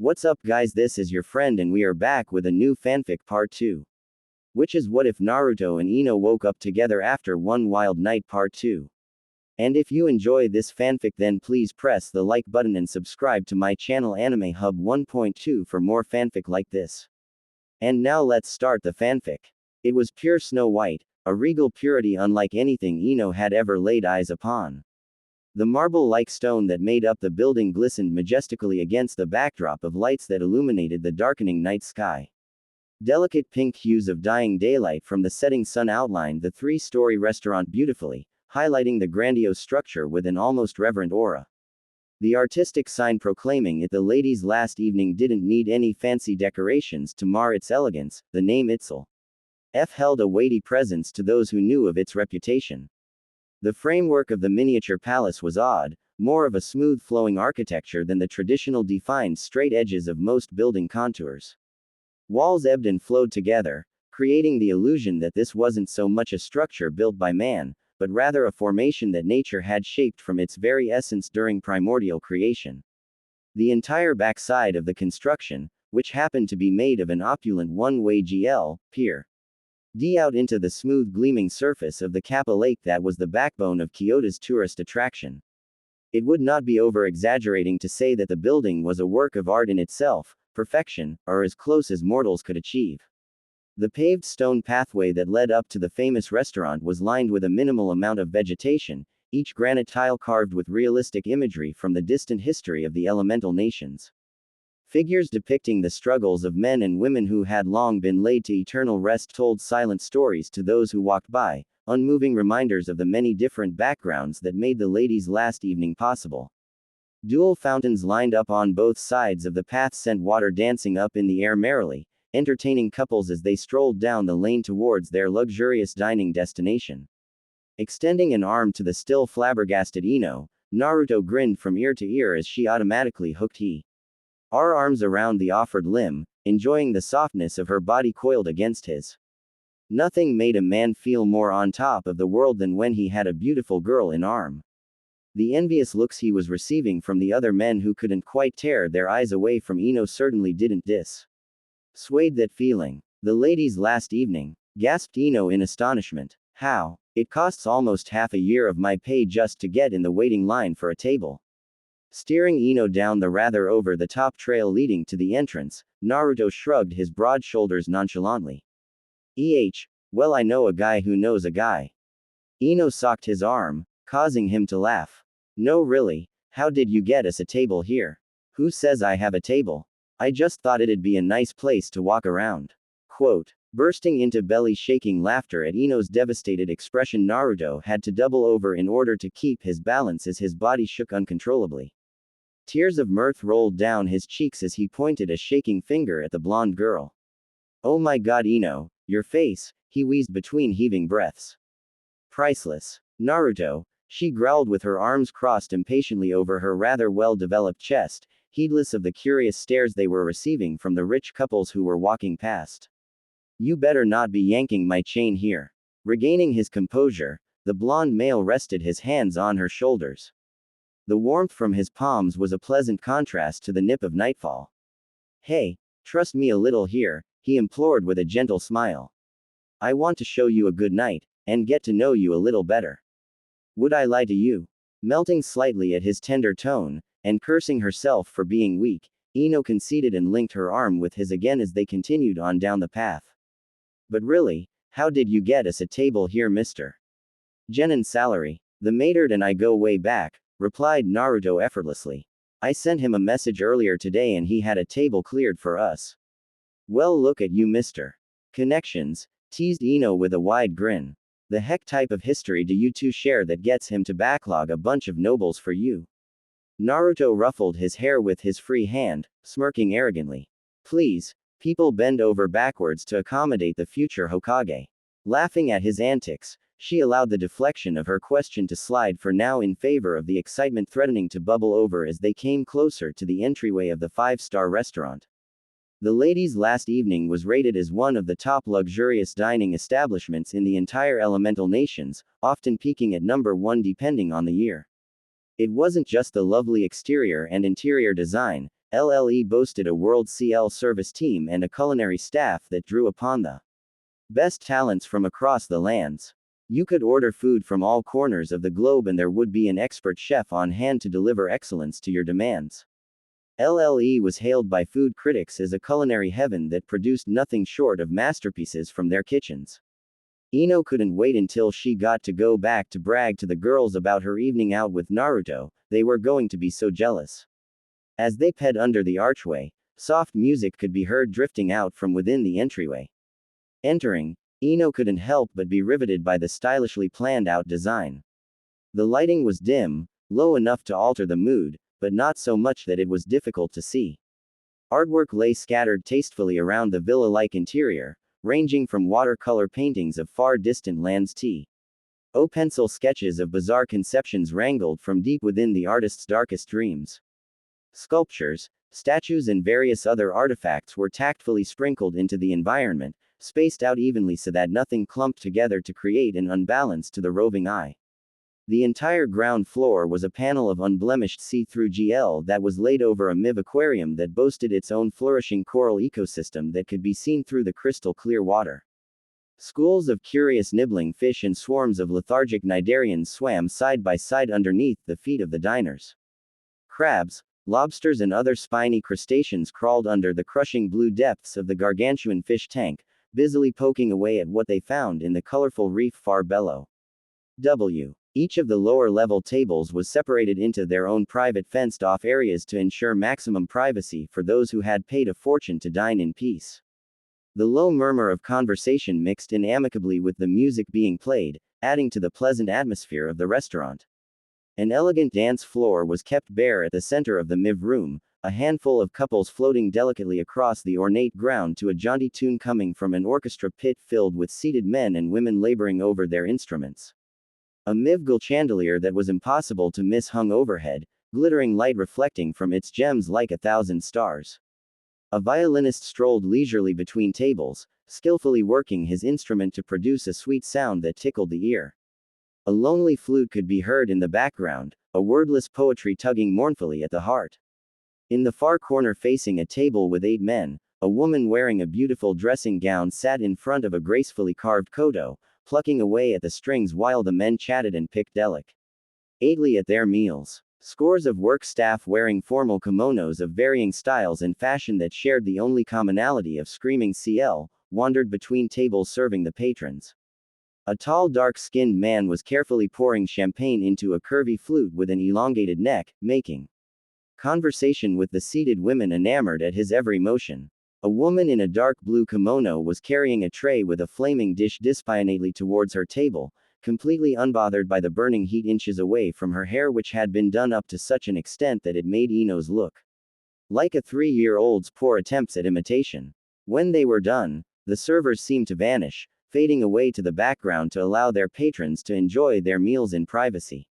What's up, guys? This is your friend, and we are back with a new fanfic part 2. Which is what if Naruto and Ino woke up together after one wild night part 2. And if you enjoy this fanfic, then please press the like button and subscribe to my channel Anime Hub 1.2 for more fanfic like this. And now let's start the fanfic. It was pure Snow White, a regal purity unlike anything Ino had ever laid eyes upon. The marble-like stone that made up the building glistened majestically against the backdrop of lights that illuminated the darkening night sky. Delicate pink hues of dying daylight from the setting sun outlined the three-story restaurant beautifully, highlighting the grandiose structure with an almost reverent aura. The artistic sign proclaiming it the ladies' last evening didn't need any fancy decorations to mar its elegance, the name itself held a weighty presence to those who knew of its reputation. The framework of the miniature palace was odd, more of a smooth flowing architecture than the traditional defined straight edges of most building contours. Walls ebbed and flowed together, creating the illusion that this wasn't so much a structure built by man, but rather a formation that nature had shaped from its very essence during primordial creation. The entire backside of the construction, which happened to be made of an opulent one-way pier, out into the smooth gleaming surface of the Kappa Lake that was the backbone of Kyoto's tourist attraction. It would not be over-exaggerating to say that the building was a work of art in itself, perfection, or as close as mortals could achieve. The paved stone pathway that led up to the famous restaurant was lined with a minimal amount of vegetation, each granite tile carved with realistic imagery from the distant history of the elemental nations. Figures depicting the struggles of men and women who had long been laid to eternal rest told silent stories to those who walked by, unmoving reminders of the many different backgrounds that made the ladies' last evening possible. Dual fountains lined up on both sides of the path sent water dancing up in the air merrily, entertaining couples as they strolled down the lane towards their luxurious dining destination. Extending an arm to the still flabbergasted Ino, Naruto grinned from ear to ear as she automatically hooked her arms around the offered limb, enjoying the softness of her body coiled against his. Nothing made a man feel more on top of the world than when he had a beautiful girl in arm. The envious looks he was receiving from the other men who couldn't quite tear their eyes away from Ino certainly didn't dissuade that feeling. The ladies' last evening, gasped Ino in astonishment. How? It costs almost half a year of my pay just to get in the waiting line for a table. Steering Ino down the rather over-the-top trail leading to the entrance, Naruto shrugged his broad shoulders nonchalantly. Well, I know a guy who knows a guy. Ino socked his arm, causing him to laugh. No, really, how did you get us a table here? Who says I have a table? I just thought it'd be a nice place to walk around. Quote. Bursting into belly-shaking laughter at Ino's devastated expression, Naruto had to double over in order to keep his balance as his body shook uncontrollably. Tears of mirth rolled down his cheeks as he pointed a shaking finger at the blonde girl. Oh my god, Ino, your face, he wheezed between heaving breaths. Priceless. Naruto, she growled with her arms crossed impatiently over her rather well-developed chest, heedless of the curious stares they were receiving from the rich couples who were walking past. You better not be yanking my chain here. Regaining his composure, the blonde male rested his hands on her shoulders. The warmth from his palms was a pleasant contrast to the nip of nightfall. Hey, trust me a little here, he implored with a gentle smile. I want to show you a good night, and get to know you a little better. Would I lie to you? Melting slightly at his tender tone, and cursing herself for being weak, Ino conceded and linked her arm with his again as they continued on down the path. But really, how did you get us a table here, Mr. Genin's salary? The maidard and I go way back, replied Naruto effortlessly. I sent him a message earlier today and he had a table cleared for us. Well, look at you, Mr. Connections, teased Ino with a wide grin. The heck type of history do you two share that gets him to backlog a bunch of nobles for you? Naruto ruffled his hair with his free hand, smirking arrogantly. Please, people bend over backwards to accommodate the future Hokage. Laughing at his antics, she allowed the deflection of her question to slide for now in favor of the excitement threatening to bubble over as they came closer to the entryway of the five-star restaurant. The ladies' last evening was rated as one of the top luxurious dining establishments in the entire elemental nations, often peaking at number 1 depending on the year. It wasn't just the lovely exterior and interior design, LLE boasted a World CL service team and a culinary staff that drew upon the best talents from across the lands. You could order food from all corners of the globe and there would be an expert chef on hand to deliver excellence to your demands. LLE was hailed by food critics as a culinary heaven that produced nothing short of masterpieces from their kitchens. Ino couldn't wait until she got to go back to brag to the girls about her evening out with Naruto. They were going to be so jealous. As they ped under the archway, soft music could be heard drifting out from within the entryway. Entering, Ino couldn't help but be riveted by the stylishly planned out design. The lighting was dim, low enough to alter the mood, but not so much that it was difficult to see. Artwork lay scattered tastefully around the villa-like interior, ranging from watercolor paintings of far distant lands to pencil sketches of bizarre conceptions wrangled from deep within the artist's darkest dreams. Sculptures, statues and various other artifacts were tactfully sprinkled into the environment, spaced out evenly so that nothing clumped together to create an unbalance to the roving eye. The entire ground floor was a panel of unblemished see-through GL that was laid over a MIV aquarium that boasted its own flourishing coral ecosystem that could be seen through the crystal clear water. Schools of curious nibbling fish and swarms of lethargic cnidarians swam side by side underneath the feet of the diners. Crabs, lobsters and other spiny crustaceans crawled under the crushing blue depths of the gargantuan fish tank, busily poking away at what they found in the colorful reef far below. Each of the lower-level tables was separated into their own private fenced-off areas to ensure maximum privacy for those who had paid a fortune to dine in peace. The low murmur of conversation mixed in amicably with the music being played, adding to the pleasant atmosphere of the restaurant. An elegant dance floor was kept bare at the center of the MIV room, a handful of couples floating delicately across the ornate ground to a jaunty tune coming from an orchestra pit filled with seated men and women laboring over their instruments. A MIV chandelier that was impossible to miss hung overhead, glittering light reflecting from its gems like 1,000 stars. A violinist strolled leisurely between tables, skillfully working his instrument to produce a sweet sound that tickled the ear. A lonely flute could be heard in the background, a wordless poetry tugging mournfully at the heart. In the far corner facing a table with 8 men, a woman wearing a beautiful dressing gown sat in front of a gracefully carved koto, plucking away at the strings while the men chatted and picked delicately at their meals. Scores of work staff wearing formal kimonos of varying styles and fashion that shared the only commonality of screaming CL, wandered between tables serving the patrons. A tall dark-skinned man was carefully pouring champagne into a curvy flute with an elongated neck, making conversation with the seated women enamored at his every motion. A woman in a dark blue kimono was carrying a tray with a flaming dish dispionately towards her table, completely unbothered by the burning heat inches away from her hair, which had been done up to such an extent that it made Ino's look like a 3-year-old's poor attempts at imitation. When they were done, the servers seemed to vanish, fading away to the background to allow their patrons to enjoy their meals in privacy.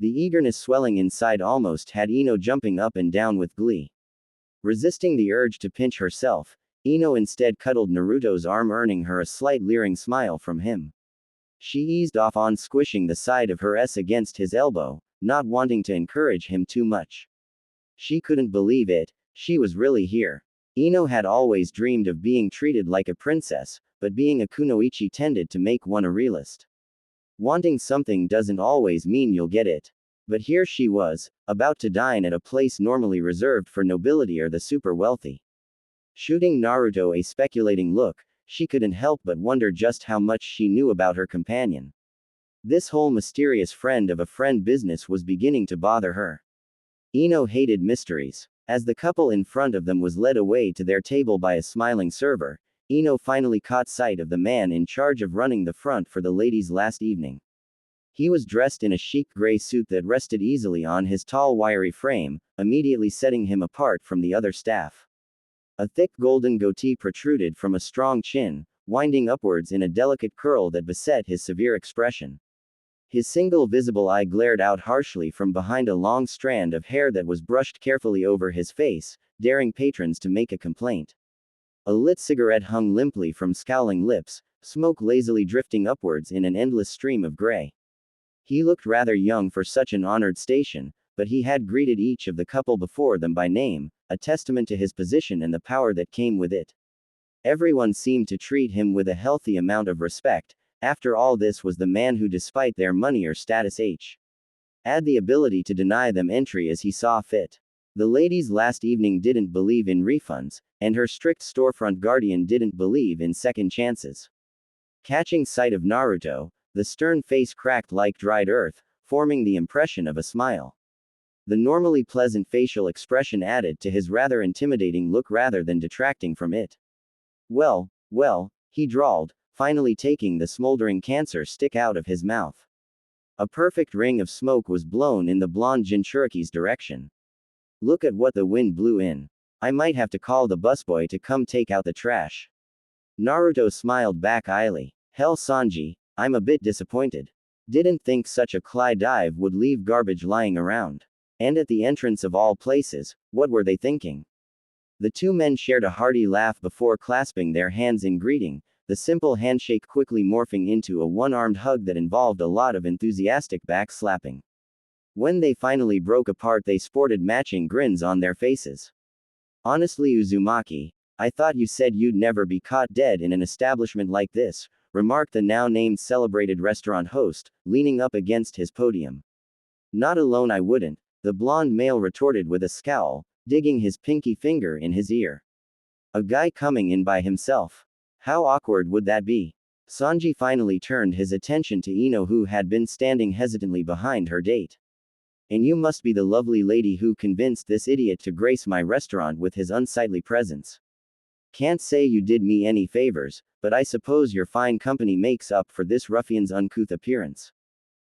The eagerness swelling inside almost had Ino jumping up and down with glee. Resisting the urge to pinch herself, Ino instead cuddled Naruto's arm, earning her a slight leering smile from him. She eased off on squishing the side of her S against his elbow, not wanting to encourage him too much. She couldn't believe it, she was really here. Ino had always dreamed of being treated like a princess, but being a kunoichi tended to make one a realist. Wanting something doesn't always mean you'll get it. But here she was, about to dine at a place normally reserved for nobility or the super wealthy. Shooting Naruto a speculating look, she couldn't help but wonder just how much she knew about her companion. This whole mysterious friend of a friend business was beginning to bother her. Ino hated mysteries. As the couple in front of them was led away to their table by a smiling server, Ino finally caught sight of the man in charge of running the front for the ladies last evening. He was dressed in a chic gray suit that rested easily on his tall wiry frame, immediately setting him apart from the other staff. A thick golden goatee protruded from a strong chin, winding upwards in a delicate curl that beset his severe expression. His single visible eye glared out harshly from behind a long strand of hair that was brushed carefully over his face, daring patrons to make a complaint. A lit cigarette hung limply from scowling lips, smoke lazily drifting upwards in an endless stream of gray. He looked rather young for such an honored station, but he had greeted each of the couple before them by name, a testament to his position and the power that came with it. Everyone seemed to treat him with a healthy amount of respect. After all, this was the man who, despite their money or status, had the ability to deny them entry as he saw fit. The ladies last evening didn't believe in refunds, and her strict storefront guardian didn't believe in second chances. Catching sight of Naruto, the stern face cracked like dried earth, forming the impression of a smile. The normally pleasant facial expression added to his rather intimidating look rather than detracting from it. Well, he drawled, finally taking the smoldering cancer stick out of his mouth. A perfect ring of smoke was blown in the blonde Jinchuriki's direction. Look at what the wind blew in. I might have to call the busboy to come take out the trash. Naruto smiled back idly. Hell, Sanji, I'm a bit disappointed. Didn't think such a dive would leave garbage lying around. And at the entrance of all places, what were they thinking? The two men shared a hearty laugh before clasping their hands in greeting, the simple handshake quickly morphing into a one-armed hug that involved a lot of enthusiastic back-slapping. When they finally broke apart, they sported matching grins on their faces. Honestly, Uzumaki, I thought you said you'd never be caught dead in an establishment like this, remarked the now-named celebrated restaurant host, leaning up against his podium. Not alone I wouldn't, the blonde male retorted with a scowl, digging his pinky finger in his ear. A guy coming in by himself. How awkward would that be? Sanji finally turned his attention to Ino, who had been standing hesitantly behind her date. And you must be the lovely lady who convinced this idiot to grace my restaurant with his unsightly presence. Can't say you did me any favors, but I suppose your fine company makes up for this ruffian's uncouth appearance.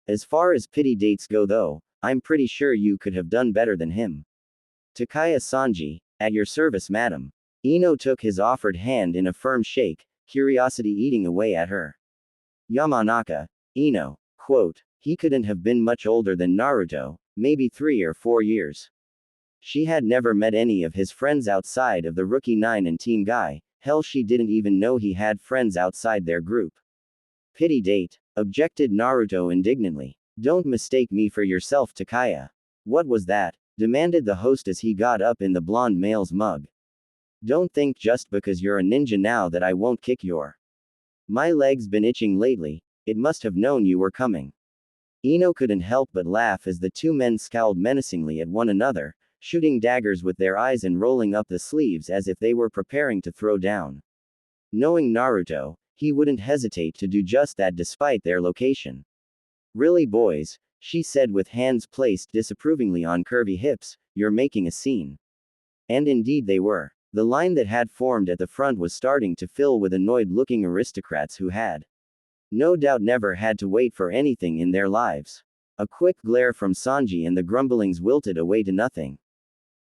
As far as pity dates go though, I'm pretty sure you could have done better than him. Takaya Sanji, at your service, madam. Ino took his offered hand in a firm shake, curiosity eating away at her. Yamanaka, Ino, quote, he couldn't have been much older than Naruto, maybe 3 or 4 years. She had never met any of his friends outside of the Rookie 9 and Team Guy, hell, she didn't even know he had friends outside their group. Pity date, objected Naruto indignantly. Don't mistake me for yourself, Takaya. What was that? Demanded the host as he got up in the blonde male's mug. Don't think just because you're a ninja now that I won't kick your. My leg's been itching lately, it must have known you were coming. Ino couldn't help but laugh as the two men scowled menacingly at one another, shooting daggers with their eyes and rolling up the sleeves as if they were preparing to throw down. Knowing Naruto, he wouldn't hesitate to do just that despite their location. Really, boys, she said with hands placed disapprovingly on curvy hips, you're making a scene. And indeed they were. The line that had formed at the front was starting to fill with annoyed-looking aristocrats who had no doubt never had to wait for anything in their lives. A quick glare from Sanji and the grumblings wilted away to nothing.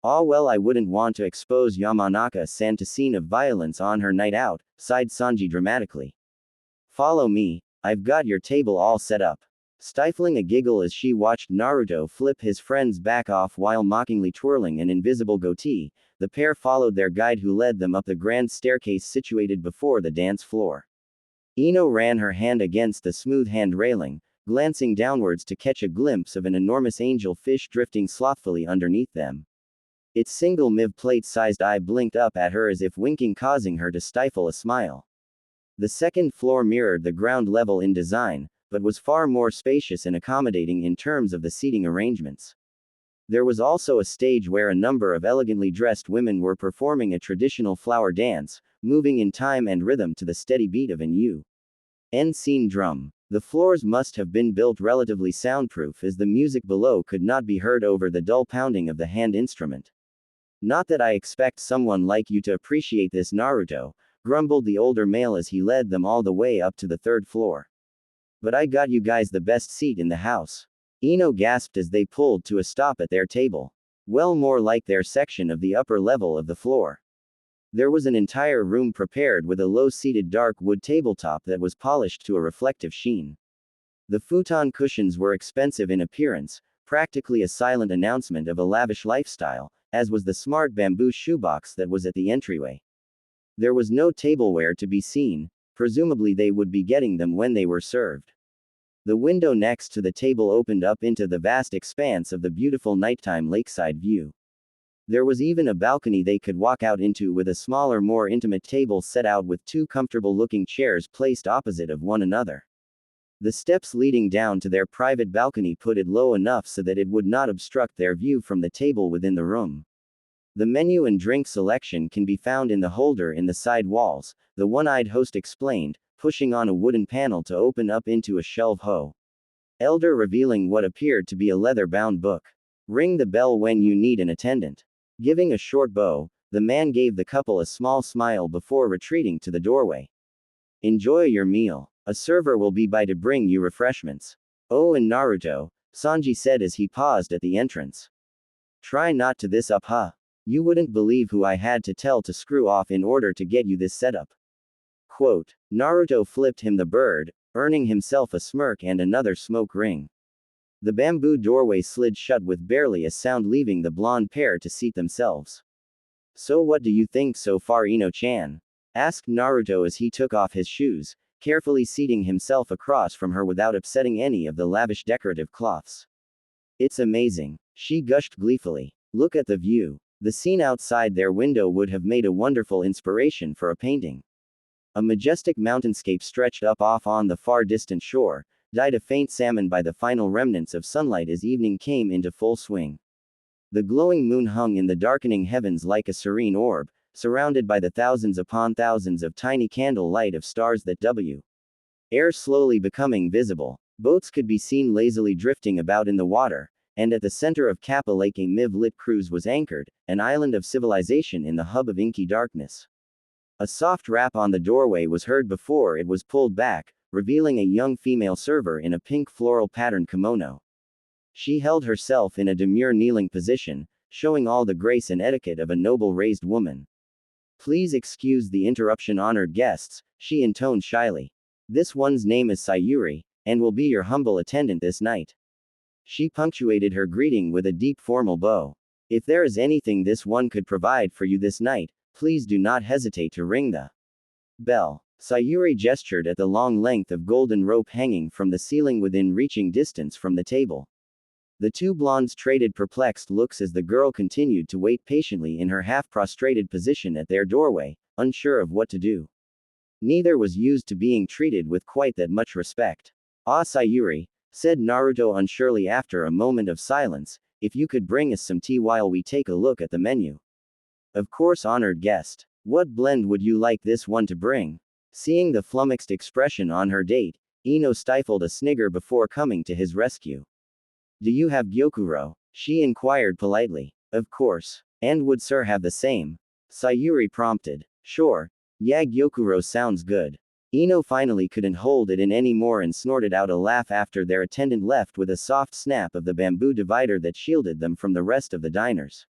Ah well, I wouldn't want to expose Yamanaka-san to scene of violence on her night out, sighed Sanji dramatically. Follow me, I've got your table all set up. Stifling a giggle as she watched Naruto flip his friend's back off while mockingly twirling an invisible goatee, the pair followed their guide who led them up the grand staircase situated before the dance floor. Ino ran her hand against the smooth hand railing, glancing downwards to catch a glimpse of an enormous angel fish drifting slothfully underneath them. Its single MIV plate-sized eye blinked up at her as if winking, causing her to stifle a smile. The second floor mirrored the ground level in design, but was far more spacious and accommodating in terms of the seating arrangements. There was also a stage where a number of elegantly dressed women were performing a traditional flower dance, moving in time and rhythm to the steady beat of an unseen drum. The floors must have been built relatively soundproof as the music below could not be heard over the dull pounding of the hand instrument. Not that I expect someone like you to appreciate this, Naruto, grumbled the older male as he led them all the way up to the 3rd floor. But I got you guys the best seat in the house. Ino gasped as they pulled to a stop at their table. Well, more like their section of the upper level of the floor. There was an entire room prepared with a low-seated dark wood tabletop that was polished to a reflective sheen. The futon cushions were expensive in appearance, practically a silent announcement of a lavish lifestyle, as was the smart bamboo shoebox that was at the entryway. There was no tableware to be seen, presumably they would be getting them when they were served. The window next to the table opened up into the vast expanse of the beautiful nighttime lakeside view. There was even a balcony they could walk out into with a smaller, more intimate table set out with two comfortable-looking chairs placed opposite of one another. The steps leading down to their private balcony put it low enough so that it would not obstruct their view from the table within the room. The menu and drink selection can be found in the holder in the side walls, the one-eyed host explained, pushing on a wooden panel to open up into a shelf elder revealing what appeared to be a leather-bound book. Ring the bell when you need an attendant. Giving a short bow, the man gave the couple a small smile before retreating to the doorway. Enjoy your meal. A server will be by to bring you refreshments. Oh, and Naruto, Sanji said as he paused at the entrance. Try not to this up, huh? You wouldn't believe who I had to tell to screw off in order to get you this setup. Quote. Naruto flipped him the bird, earning himself a smirk and another smoke ring. The bamboo doorway slid shut with barely a sound, leaving the blonde pair to seat themselves. So what do you think so far, Ino-chan? Asked Naruto as he took off his shoes, carefully seating himself across from her without upsetting any of the lavish decorative cloths. It's amazing, she gushed gleefully. Look at the view. The scene outside their window would have made a wonderful inspiration for a painting. A majestic mountainscape stretched up off on the far distant shore, dyed a faint salmon by the final remnants of sunlight as evening came into full swing. The glowing moon hung in the darkening heavens like a serene orb, surrounded by the thousands upon thousands of tiny candle light of stars that air slowly becoming visible. Boats could be seen lazily drifting about in the water, and at the center of Kappa Lake a MIV-lit cruise was anchored, an island of civilization in the hub of inky darkness. A soft rap on the doorway was heard before it was pulled back, revealing a young female server in a pink floral patterned kimono. She held herself in a demure kneeling position, showing all the grace and etiquette of a noble raised woman. Please excuse the interruption, honored guests, she intoned shyly. This one's name is Sayuri, and will be your humble attendant this night. She punctuated her greeting with a deep formal bow. If there is anything this one could provide for you this night, please do not hesitate to ring the bell. Sayuri gestured at the long length of golden rope hanging from the ceiling within reaching distance from the table. The two blondes traded perplexed looks as the girl continued to wait patiently in her half-prostrated position at their doorway, unsure of what to do. Neither was used to being treated with quite that much respect. Ah, Sayuri, said Naruto unsurely after a moment of silence, if you could bring us some tea while we take a look at the menu. Of course, honored guest. What blend would you like this one to bring? Seeing the flummoxed expression on her date, Ino stifled a snigger before coming to his rescue. Do you have gyokuro? She inquired politely. Of course. And would sir have the same? Sayuri prompted. Sure. Yeah, gyokuro sounds good. Ino finally couldn't hold it in anymore and snorted out a laugh after their attendant left with a soft snap of the bamboo divider that shielded them from the rest of the diners.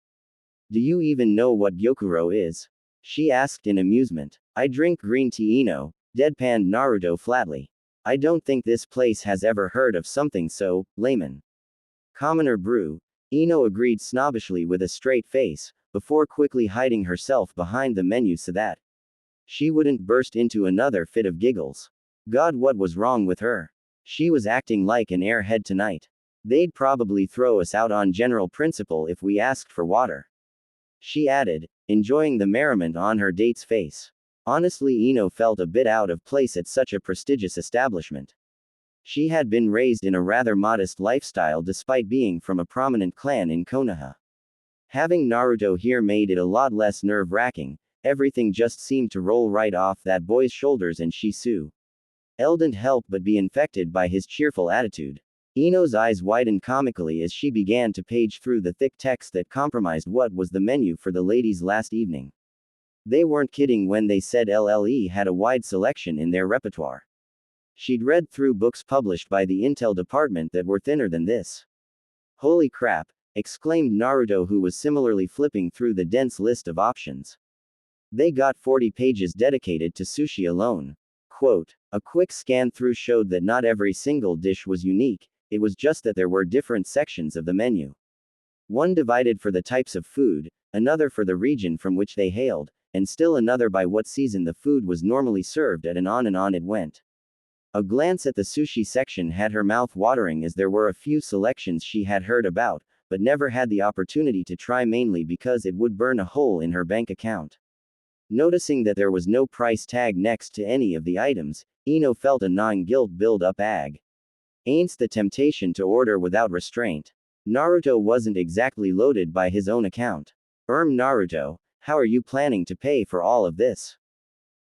Do you even know what gyokuro is? She asked in amusement. I drink green tea, Ino, deadpanned Naruto flatly. I don't think this place has ever heard of something so layman. Commoner brew, Ino agreed snobbishly with a straight face, before quickly hiding herself behind the menu so that she wouldn't burst into another fit of giggles. God, what was wrong with her? She was acting like an airhead tonight. They'd probably throw us out on general principle if we asked for water. She added, enjoying the merriment on her date's face. Honestly, Ino felt a bit out of place at such a prestigious establishment. She had been raised in a rather modest lifestyle despite being from a prominent clan in Konoha. Having Naruto here made it a lot less nerve-wracking. Everything just seemed to roll right off that boy's shoulders, and she couldn't help but be infected by his cheerful attitude. Ino's eyes widened comically as she began to page through the thick text that comprised what was the menu for the ladies last evening. They weren't kidding when they said LLE had a wide selection in their repertoire. She'd read through books published by the Intel department that were thinner than this. Holy crap, exclaimed Naruto, who was similarly flipping through the dense list of options. They got 40 pages dedicated to sushi alone. Quote, a quick scan through showed that not every single dish was unique, it was just that there were different sections of the menu. One divided for the types of food, another for the region from which they hailed, and still another by what season the food was normally served at, and on it went. A glance at the sushi section had her mouth watering, as there were a few selections she had heard about, but never had the opportunity to try mainly because it would burn a hole in her bank account. Noticing that there was no price tag next to any of the items, Ino felt a gnawing guilt build up against the temptation to order without restraint. Naruto wasn't exactly loaded by his own account. Naruto, how are you planning to pay for all of this?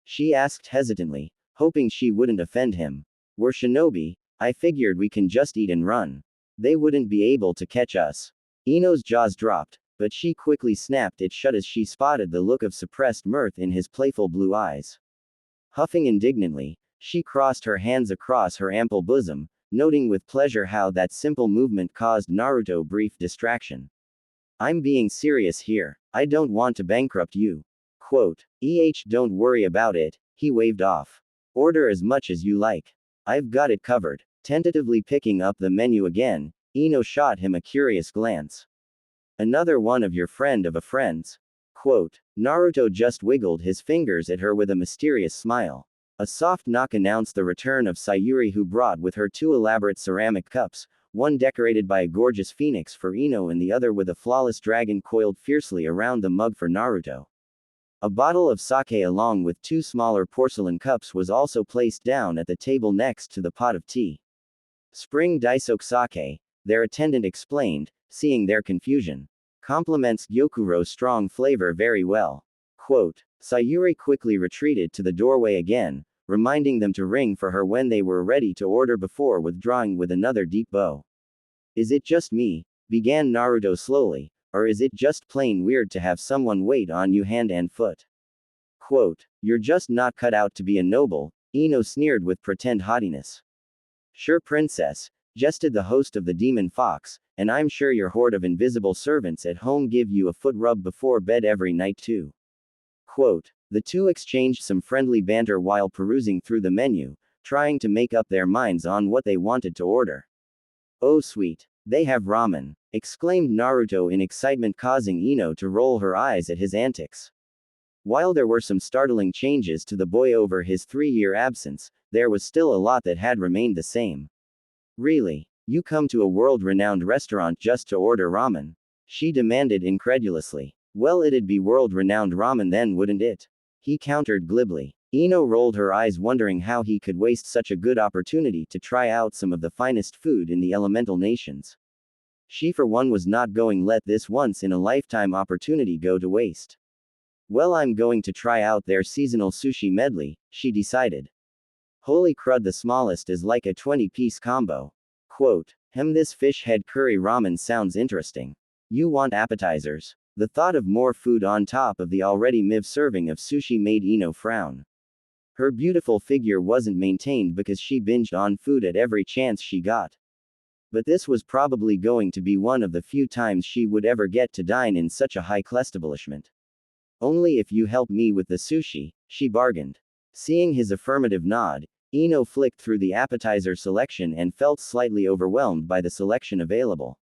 She asked hesitantly, hoping she wouldn't offend him. We're shinobi, I figured we can just eat and run. They wouldn't be able to catch us. Ino's jaws dropped, but she quickly snapped it shut as she spotted the look of suppressed mirth in his playful blue eyes. Huffing indignantly, she crossed her hands across her ample bosom, noting with pleasure how that simple movement caused Naruto brief distraction. I'm being serious here. I don't want to bankrupt you. Quote, don't worry about it, he waved off. Order as much as you like. I've got it covered. Tentatively picking up the menu again, Ino shot him a curious glance. Another one of your friend of a friend's? Quote, Naruto just wiggled his fingers at her with a mysterious smile. A soft knock announced the return of Sayuri, who brought with her 2 elaborate ceramic cups, one decorated by a gorgeous phoenix for Ino and the other with a flawless dragon coiled fiercely around the mug for Naruto. A bottle of sake along with 2 smaller porcelain cups was also placed down at the table next to the pot of tea. Spring Daisoke sake, their attendant explained, seeing their confusion. Complements Gyokuro's strong flavor very well. Quote, Sayuri quickly retreated to the doorway again, reminding them to ring for her when they were ready to order before withdrawing with another deep bow. Is it just me, began Naruto slowly, or is it just plain weird to have someone wait on you hand and foot? Quote, you're just not cut out to be a noble, Ino sneered with pretend haughtiness. Sure princess, jested the host of the Demon Fox, and I'm sure your horde of invisible servants at home give you a foot rub before bed every night too. Quote, the two exchanged some friendly banter while perusing through the menu, trying to make up their minds on what they wanted to order. Oh sweet, they have ramen, exclaimed Naruto in excitement, causing Ino to roll her eyes at his antics. While there were some startling changes to the boy over his 3-year absence, there was still a lot that had remained the same. Really? You come to a world-renowned restaurant just to order ramen? She demanded incredulously. Well, it'd be world-renowned ramen then, wouldn't it? He countered glibly. Ino rolled her eyes, wondering how he could waste such a good opportunity to try out some of the finest food in the elemental nations. She for one was not going to let this once-in-a-lifetime opportunity go to waste. Well, I'm going to try out their seasonal sushi medley, she decided. Holy crud, the smallest is like a 20-piece combo. Quote, this fish head curry ramen sounds interesting. You want appetizers? The thought of more food on top of the already serving of sushi made Ino frown. Her beautiful figure wasn't maintained because she binged on food at every chance she got. But this was probably going to be one of the few times she would ever get to dine in such a high-class establishment. Only if you help me with the sushi, she bargained. Seeing his affirmative nod, Ino flicked through the appetizer selection and felt slightly overwhelmed by the selection available.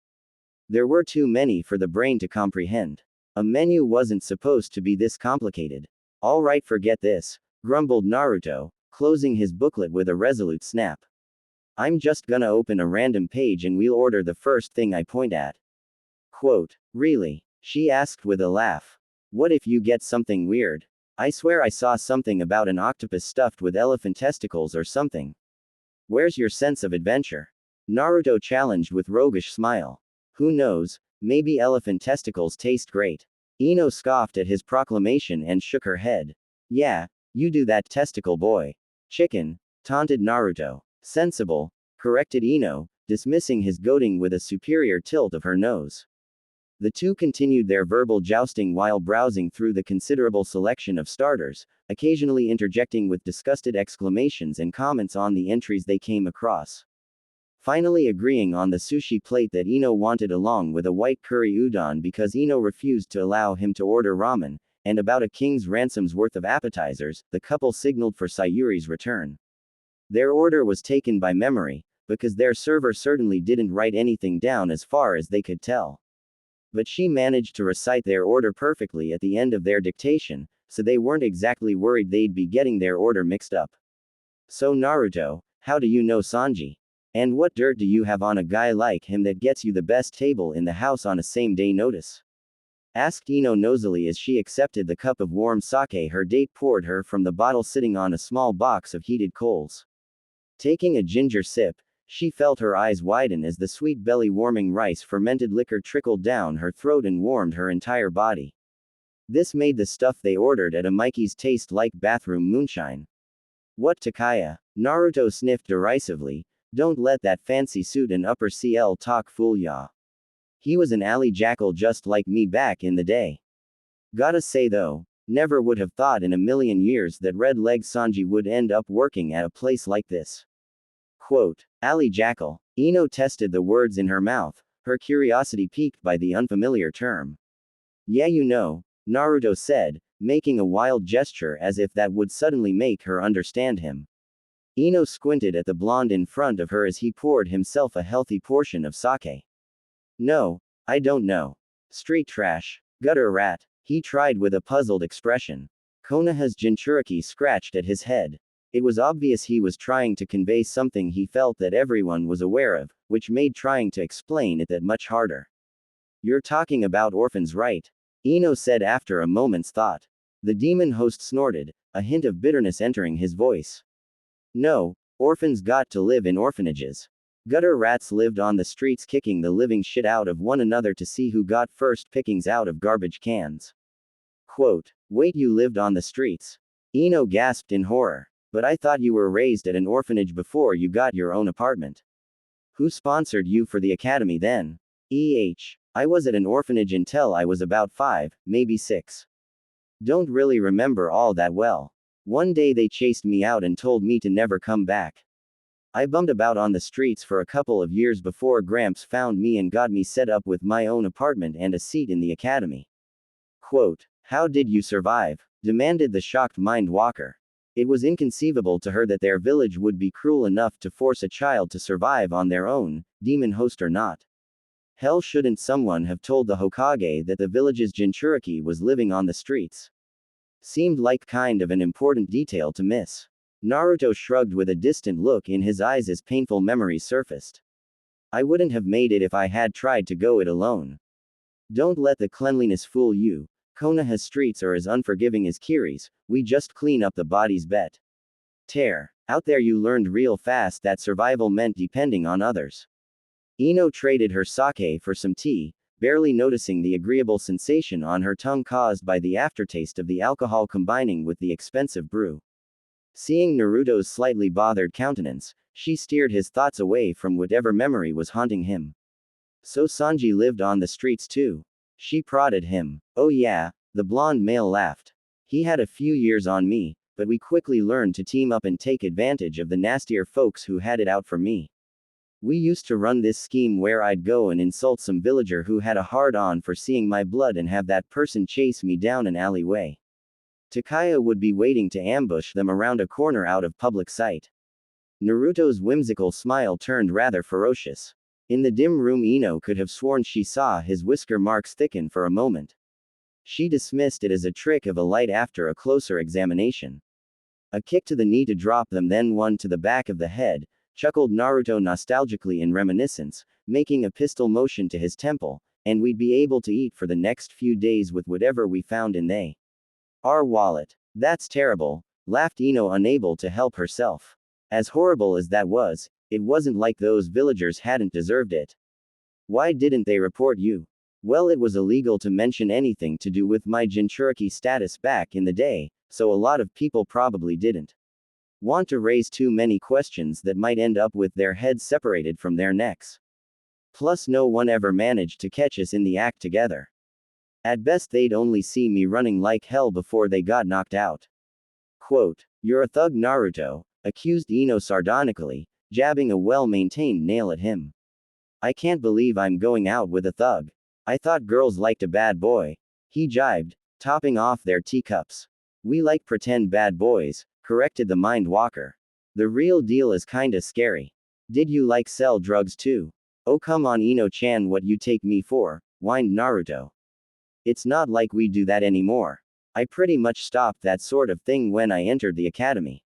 There were too many for the brain to comprehend. A menu wasn't supposed to be this complicated. All right, forget this, grumbled Naruto, closing his booklet with a resolute snap. I'm just gonna open a random page and we'll order the first thing I point at. Quote, really? She asked with a laugh. What if you get something weird? I swear I saw something about an octopus stuffed with elephant testicles or something. Where's your sense of adventure? Naruto challenged with roguish smile. Who knows, maybe elephant testicles taste great. Ino scoffed at his proclamation and shook her head. Yeah, you do that, testicle boy. Chicken, taunted Naruto. Sensible, corrected Ino, dismissing his goading with a superior tilt of her nose. The two continued their verbal jousting while browsing through the considerable selection of starters, occasionally interjecting with disgusted exclamations and comments on the entries they came across. Finally agreeing on the sushi plate that Ino wanted along with a white curry udon because Ino refused to allow him to order ramen, and about a king's ransom's worth of appetizers, the couple signaled for Sayuri's return. Their order was taken by memory, because their server certainly didn't write anything down as far as they could tell. But she managed to recite their order perfectly at the end of their dictation, so they weren't exactly worried they'd be getting their order mixed up. So Naruto, how do you know Sanji? And what dirt do you have on a guy like him that gets you the best table in the house on a same-day notice? Asked Ino nosily as she accepted the cup of warm sake her date poured her from the bottle sitting on a small box of heated coals. Taking a ginger sip, she felt her eyes widen as the sweet belly-warming rice-fermented liquor trickled down her throat and warmed her entire body. This made the stuff they ordered at a Mikey's taste like bathroom moonshine. What, Takaya? Naruto sniffed derisively. Don't let that fancy suit and upper CL talk fool ya. He was an alley jackal just like me back in the day. Gotta say though, never would have thought in a million years that Red Leg Sanji would end up working at a place like this. Quote, alley jackal. Ino tested the words in her mouth, her curiosity piqued by the unfamiliar term. Yeah, you know, Naruto said, making a wild gesture as if that would suddenly make her understand him. Ino squinted at the blonde in front of her as he poured himself a healthy portion of sake. No, I don't know. Street trash. Gutter rat. He tried with a puzzled expression. Konoha's Jinchuriki scratched at his head. It was obvious he was trying to convey something he felt that everyone was aware of, which made trying to explain it that much harder. You're talking about orphans, right? Ino said after a moment's thought. The demon host snorted, a hint of bitterness entering his voice. No, orphans got to live in orphanages. Gutter rats lived on the streets kicking the living shit out of one another to see who got first pickings out of garbage cans. Quote, wait, you lived on the streets? Ino gasped in horror. But I thought you were raised at an orphanage before you got your own apartment. Who sponsored you for the academy then? I was at an orphanage until I was about 5, maybe 6. Don't really remember all that well. One day they chased me out and told me to never come back. I bummed about on the streets for a couple of years before Gramps found me and got me set up with my own apartment and a seat in the academy. Quote, how did you survive? Demanded the shocked mind walker. It was inconceivable to her that their village would be cruel enough to force a child to survive on their own, demon host or not. Hell, shouldn't someone have told the Hokage that the village's Jinchuriki was living on the streets? Seemed like kind of an important detail to miss. Naruto shrugged with a distant look in his eyes as painful memories surfaced. I wouldn't have made it if I had tried to go it alone. Don't let the cleanliness fool you. Konoha's streets are as unforgiving as Kiri's, we just clean up the bodies bet. Tear. Out there you learned real fast that survival meant depending on others. Ino traded her sake for some tea, barely noticing the agreeable sensation on her tongue caused by the aftertaste of the alcohol combining with the expensive brew. Seeing Naruto's slightly bothered countenance, she steered his thoughts away from whatever memory was haunting him. So Sanji lived on the streets too. She prodded him. Oh yeah, the blonde male laughed. He had a few years on me, but we quickly learned to team up and take advantage of the nastier folks who had it out for me. We used to run this scheme where I'd go and insult some villager who had a hard-on for seeing my blood and have that person chase me down an alleyway. Takaya would be waiting to ambush them around a corner out of public sight. Naruto's whimsical smile turned rather ferocious. In the dim room, Ino could have sworn she saw his whisker marks thicken for a moment. She dismissed it as a trick of a light after a closer examination. A kick to the knee to drop them, then one to the back of the head, chuckled Naruto nostalgically in reminiscence, making a pistol motion to his temple, and we'd be able to eat for the next few days with whatever we found in our wallet. That's terrible, laughed Ino, unable to help herself. As horrible as that was, it wasn't like those villagers hadn't deserved it. Why didn't they report you? Well, it was illegal to mention anything to do with my Jinchuriki status back in the day, so a lot of people probably didn't want to raise too many questions that might end up with their heads separated from their necks. Plus, no one ever managed to catch us in the act together. At best, they'd only see me running like hell before they got knocked out. Quote, you're a thug, Naruto, accused Ino sardonically, jabbing a well-maintained nail at him. I can't believe I'm going out with a thug. I thought girls liked a bad boy. He jibed, topping off their teacups. We like pretend bad boys, corrected the mind walker. The real deal is kinda scary. Did you like sell drugs too? Oh come on Ino-chan, what you take me for, whined Naruto. It's not like we do that anymore. I pretty much stopped that sort of thing when I entered the academy.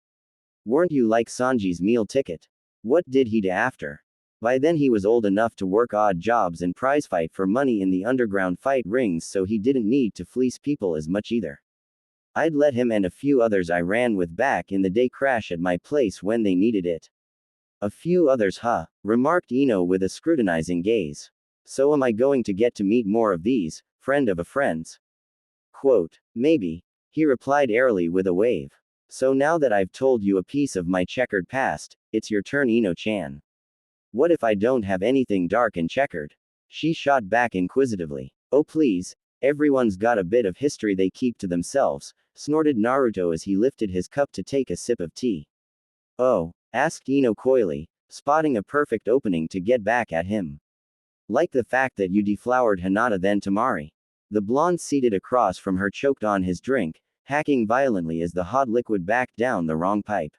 Weren't you like Sanji's meal ticket? What did he do after? By then he was old enough to work odd jobs and prize fight for money in the underground fight rings, so he didn't need to fleece people as much either. I'd let him and a few others I ran with back in the day crash at my place when they needed it. A few others, huh? Remarked Eno with a scrutinizing gaze. So am I going to get to meet more of these, friend of a friend's? Quote, maybe, he replied airily with a wave. So now that I've told you a piece of my checkered past, it's your turn, Eno-chan. What if I don't have anything dark and checkered? She shot back inquisitively. Oh please, everyone's got a bit of history they keep to themselves, snorted Naruto as he lifted his cup to take a sip of tea. Oh? Asked Eno coyly, spotting a perfect opening to get back at him. Like the fact that you deflowered Hinata then Tamari. The blonde seated across from her choked on his drink, hacking violently as the hot liquid backed down the wrong pipe.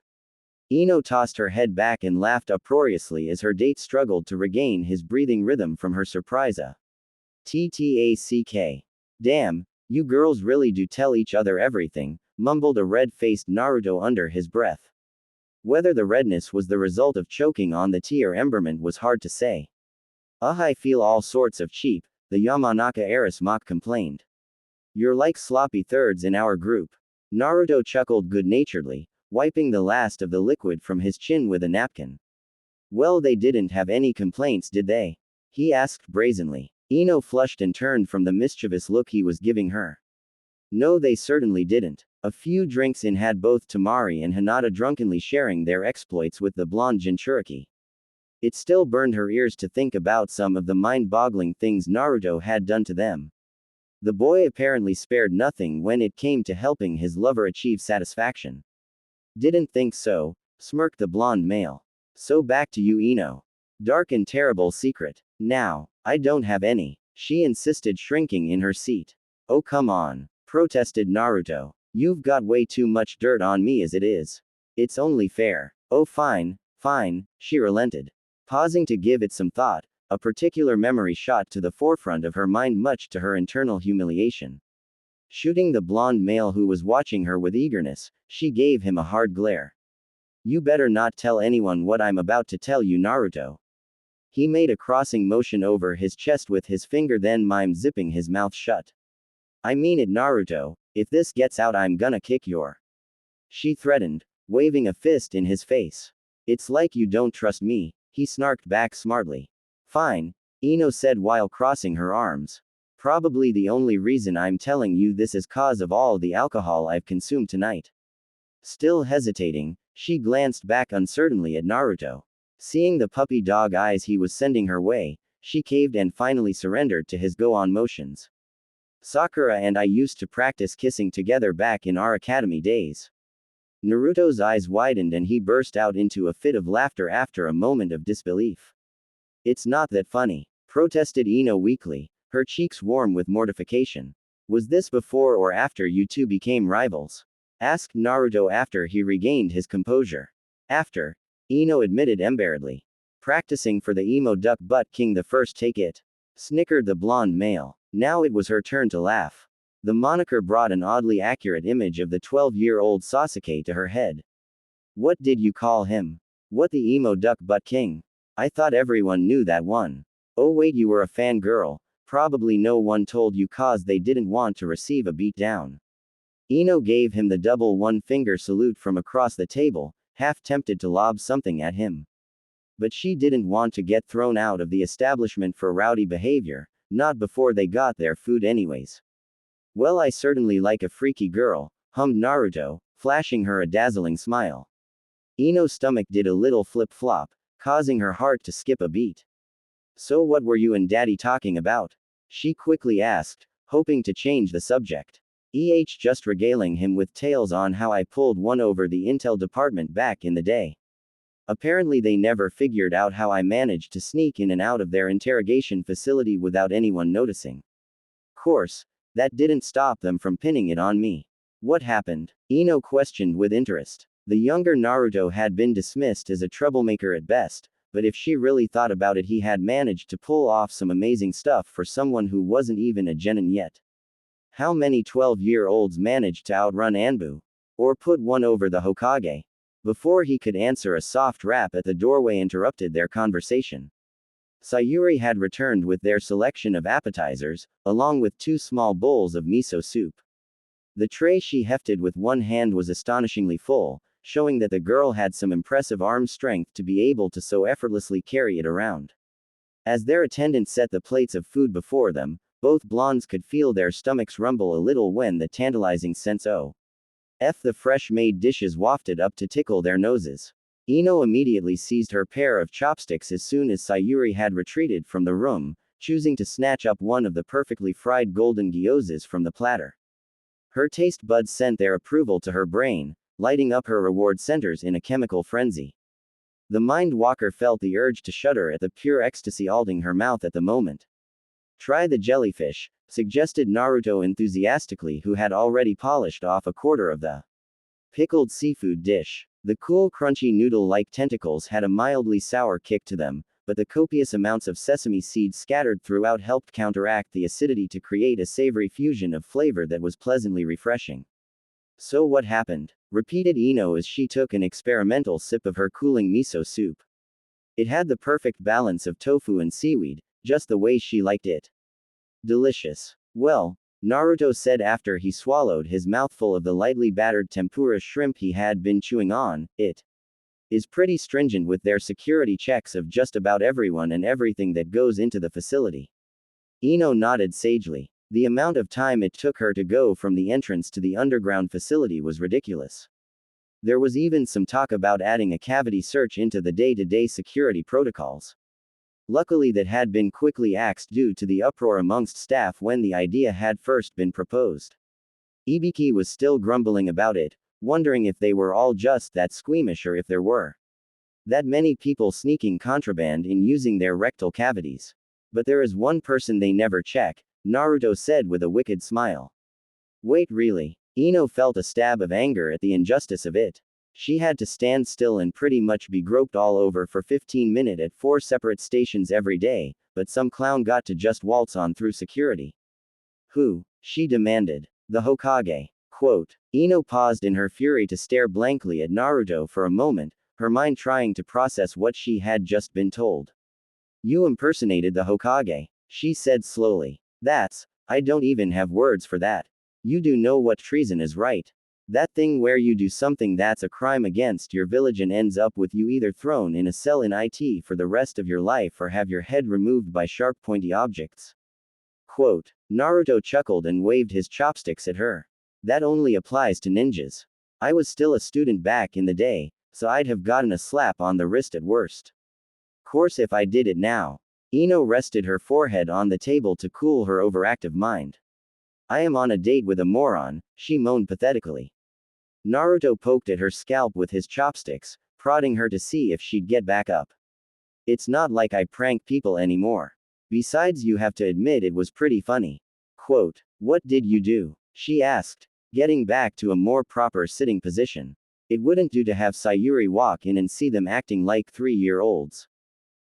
Eno tossed her head back and laughed uproariously as her date struggled to regain his breathing rhythm from her surprise. TTACK. Damn, you girls really do tell each other everything, mumbled a red-faced Naruto under his breath. Whether the redness was the result of choking on the tea or emberment was hard to say. I feel all sorts of cheap, the Yamanaka heiress mock complained. You're like sloppy thirds in our group. Naruto chuckled good-naturedly, wiping the last of the liquid from his chin with a napkin. Well, they didn't have any complaints, did they? He asked brazenly. Eno flushed and turned from the mischievous look he was giving her. No, they certainly didn't. A few drinks in had both Tamari and Hinata drunkenly sharing their exploits with the blonde Jinchuriki. It still burned her ears to think about some of the mind-boggling things Naruto had done to them. The boy apparently spared nothing when it came to helping his lover achieve satisfaction. Didn't think so, smirked the blonde male. So back to you, Eno. Dark and terrible secret. Now, I don't have any, she insisted, shrinking in her seat. Oh come on, protested Naruto. You've got way too much dirt on me as it is. It's only fair. Oh fine, fine, she relented. Pausing to give it some thought, a particular memory shot to the forefront of her mind, much to her internal humiliation. Shooting the blonde male who was watching her with eagerness, she gave him a hard glare. You better not tell anyone what I'm about to tell you, Naruto. He made a crossing motion over his chest with his finger, then mimed zipping his mouth shut. I mean it, Naruto, if this gets out I'm gonna kick your. She threatened, waving a fist in his face. It's like you don't trust me, he snarked back smartly. Fine, Eno said while crossing her arms. Probably the only reason I'm telling you this is cause of all the alcohol I've consumed tonight. Still hesitating, she glanced back uncertainly at Naruto. Seeing the puppy dog eyes he was sending her way, she caved and finally surrendered to his go-on motions. Sakura and I used to practice kissing together back in our academy days. Naruto's eyes widened and he burst out into a fit of laughter after a moment of disbelief. It's not that funny, protested Eno weakly, her cheeks warm with mortification. Was this before or after you two became rivals? Asked Naruto after he regained his composure. After, Eno admitted embarrassedly. Practicing for the emo duck butt king the first take it. Snickered the blonde male. Now it was her turn to laugh. The moniker brought an oddly accurate image of the 12-year-old Sasuke to her head. What did you call him? What, the emo duck butt king? I thought everyone knew that one. Oh wait, you were a fangirl. Probably no one told you cause they didn't want to receive a beatdown. Eno gave him the double one-finger salute from across the table, half tempted to lob something at him. But she didn't want to get thrown out of the establishment for rowdy behavior, not before they got their food anyways. Well, I certainly like a freaky girl, hummed Naruto, flashing her a dazzling smile. Eno's stomach did a little flip-flop, causing her heart to skip a beat. So what were you and Daddy talking about? She quickly asked, hoping to change the subject. Just regaling him with tales on how I pulled one over the intel department back in the day. Apparently they never figured out how I managed to sneak in and out of their interrogation facility without anyone noticing. Course, that didn't stop them from pinning it on me. What happened? Eno questioned with interest. The younger Naruto had been dismissed as a troublemaker at best, but if she really thought about it, he had managed to pull off some amazing stuff for someone who wasn't even a genin yet. How many 12-year-olds managed to outrun Anbu? Or put one over the Hokage? Before he could answer, a soft rap at the doorway interrupted their conversation. Sayuri had returned with their selection of appetizers, along with 2 small bowls of miso soup. The tray she hefted with one hand was astonishingly full, showing that the girl had some impressive arm strength to be able to so effortlessly carry it around. As their attendant set the plates of food before them, both blondes could feel their stomachs rumble a little when the tantalizing scents of the fresh-made dishes wafted up to tickle their noses. Ino immediately seized her pair of chopsticks as soon as Sayuri had retreated from the room, choosing to snatch up one of the perfectly fried golden gyozas from the platter. Her taste buds sent their approval to her brain, lighting up her reward centers in a chemical frenzy. The mind walker felt the urge to shudder at the pure ecstasy alting her mouth at the moment. Try the jellyfish, suggested Naruto enthusiastically, who had already polished off a quarter of the pickled seafood dish. The cool, crunchy noodle-like tentacles had a mildly sour kick to them, but the copious amounts of sesame seeds scattered throughout helped counteract the acidity to create a savory fusion of flavor that was pleasantly refreshing. So what happened? Repeated Ino as she took an experimental sip of her cooling miso soup. It had the perfect balance of tofu and seaweed, just the way she liked it. Delicious. Well, Naruto said after he swallowed his mouthful of the lightly battered tempura shrimp he had been chewing on, it is pretty stringent with their security checks of just about everyone and everything that goes into the facility. Ino nodded sagely. The amount of time it took her to go from the entrance to the underground facility was ridiculous. There was even some talk about adding a cavity search into the day-to-day security protocols. Luckily that had been quickly axed due to the uproar amongst staff when the idea had first been proposed. Ibiki was still grumbling about it, wondering if they were all just that squeamish or if there were that many people sneaking contraband in using their rectal cavities. But there is one person they never check, Naruto said with a wicked smile. Wait, really? Ino felt a stab of anger at the injustice of it. She had to stand still and pretty much be groped all over for 15 minutes at 4 separate stations every day, but some clown got to just waltz on through security. Who? She demanded. The Hokage. Quote. Ino paused in her fury to stare blankly at Naruto for a moment, her mind trying to process what she had just been told. You impersonated the Hokage, she said slowly. I don't even have words for that. You do know what treason is, right? That thing where you do something that's a crime against your village and ends up with you either thrown in a cell in IT for the rest of your life or have your head removed by sharp pointy objects. Quote. Naruto chuckled and waved his chopsticks at her. That only applies to ninjas. I was still a student back in the day, so I'd have gotten a slap on the wrist at worst. Course if I did it now. Ino rested her forehead on the table to cool her overactive mind. I am on a date with a moron, she moaned pathetically. Naruto poked at her scalp with his chopsticks, prodding her to see if she'd get back up. It's not like I prank people anymore. Besides, you have to admit it was pretty funny. Quote. What did you do? She asked, getting back to a more proper sitting position. It wouldn't do to have Sayuri walk in and see them acting like 3-year-olds.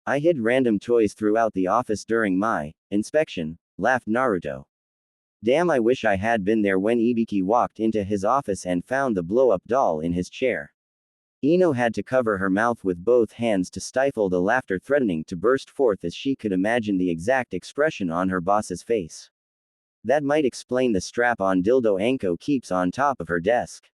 I hid random toys throughout the office during my inspection, laughed Naruto. Damn, I wish I had been there when Ibiki walked into his office and found the blow-up doll in his chair. Ino had to cover her mouth with both hands to stifle the laughter threatening to burst forth as she could imagine the exact expression on her boss's face. That might explain the strap-on dildo Anko keeps on top of her desk.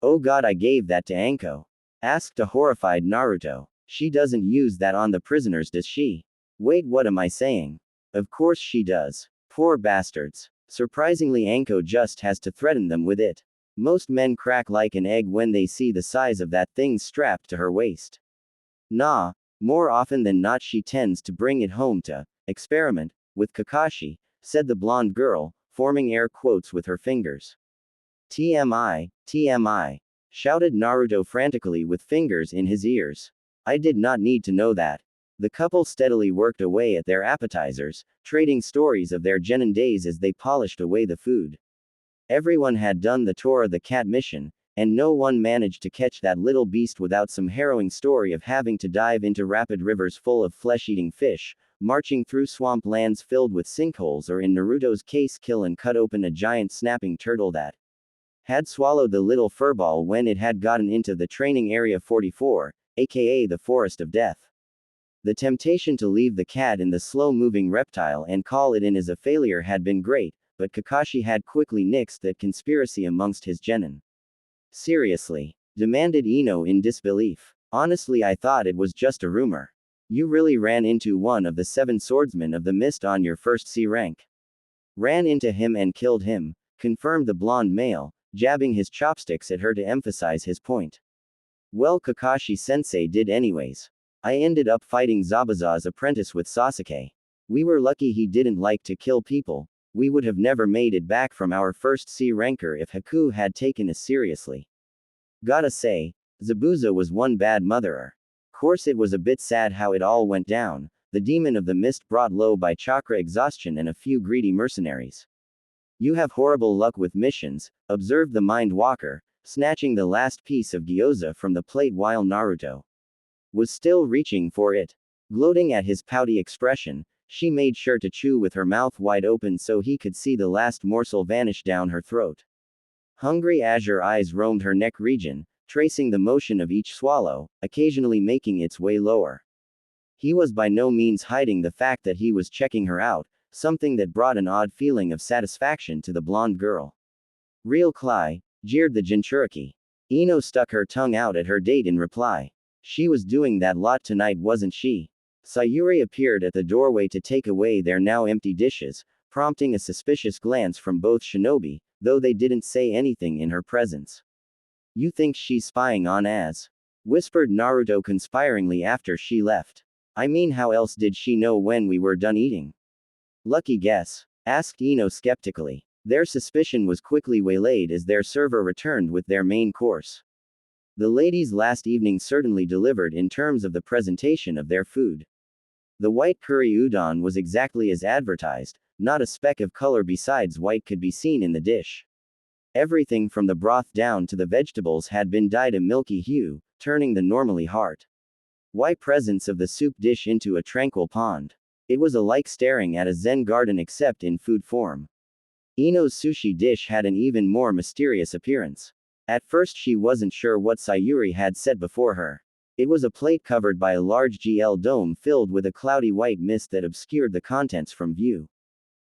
Oh god, I gave that to Anko? Asked a horrified Naruto. She doesn't use that on the prisoners, does she? Wait, what am I saying? Of course she does. Poor bastards. Surprisingly, Anko just has to threaten them with it. Most men crack like an egg when they see the size of that thing strapped to her waist. Nah, more often than not she tends to bring it home to experiment with Kakashi, said the blonde girl, forming air quotes with her fingers. TMI, TMI, shouted Naruto frantically with fingers in his ears. I did not need to know that. The couple steadily worked away at their appetizers, trading stories of their genin days as they polished away the food. Everyone had done the Tora the cat mission, and no one managed to catch that little beast without some harrowing story of having to dive into rapid rivers full of flesh-eating fish, marching through swamp lands filled with sinkholes, or in Naruto's case kill and cut open a giant snapping turtle that had swallowed the little furball when it had gotten into the training area 44, aka the Forest of Death. The temptation to leave the cat in the slow-moving reptile and call it in as a failure had been great, but Kakashi had quickly nixed that conspiracy amongst his genin. Seriously? Demanded Ino in disbelief. Honestly, I thought it was just a rumor. You really ran into one of the 7 swordsmen of the mist on your first C rank. Ran into him and killed him, confirmed the blonde male, jabbing his chopsticks at her to emphasize his point. Well, Kakashi-sensei did anyways. I ended up fighting Zabuza's apprentice with Sasuke. We were lucky he didn't like to kill people. We would have never made it back from our first C ranker if Haku had taken us seriously. Gotta say, Zabuza was one bad motherer. Course it was a bit sad how it all went down, the demon of the mist brought low by chakra exhaustion and a few greedy mercenaries. You have horrible luck with missions, observed the Mind Walker, snatching the last piece of gyoza from the plate while Naruto was still reaching for it. Gloating at his pouty expression, she made sure to chew with her mouth wide open so he could see the last morsel vanish down her throat. Hungry azure eyes roamed her neck region, tracing the motion of each swallow, occasionally making its way lower. He was by no means hiding the fact that he was checking her out, something that brought an odd feeling of satisfaction to the blonde girl. Real Cly, jeered the Jinchuriki. Ino stuck her tongue out at her date in reply. She was doing that lot tonight, wasn't she? Sayuri appeared at the doorway to take away their now empty dishes, prompting a suspicious glance from both shinobi, though they didn't say anything in her presence. You think she's spying on us? Whispered Naruto conspiringly after she left. I mean, how else did she know when we were done eating? Lucky guess, asked Ino skeptically. Their suspicion was quickly waylaid as their server returned with their main course. The ladies last evening certainly delivered in terms of the presentation of their food. The white curry udon was exactly as advertised, not a speck of color besides white could be seen in the dish. Everything from the broth down to the vegetables had been dyed a milky hue, turning the normally white presence of the soup dish into a tranquil pond. It was alike staring at a Zen garden except in food form. Ino's sushi dish had an even more mysterious appearance. At first she wasn't sure what Sayuri had said before her. It was a plate covered by a large GL dome filled with a cloudy white mist that obscured the contents from view.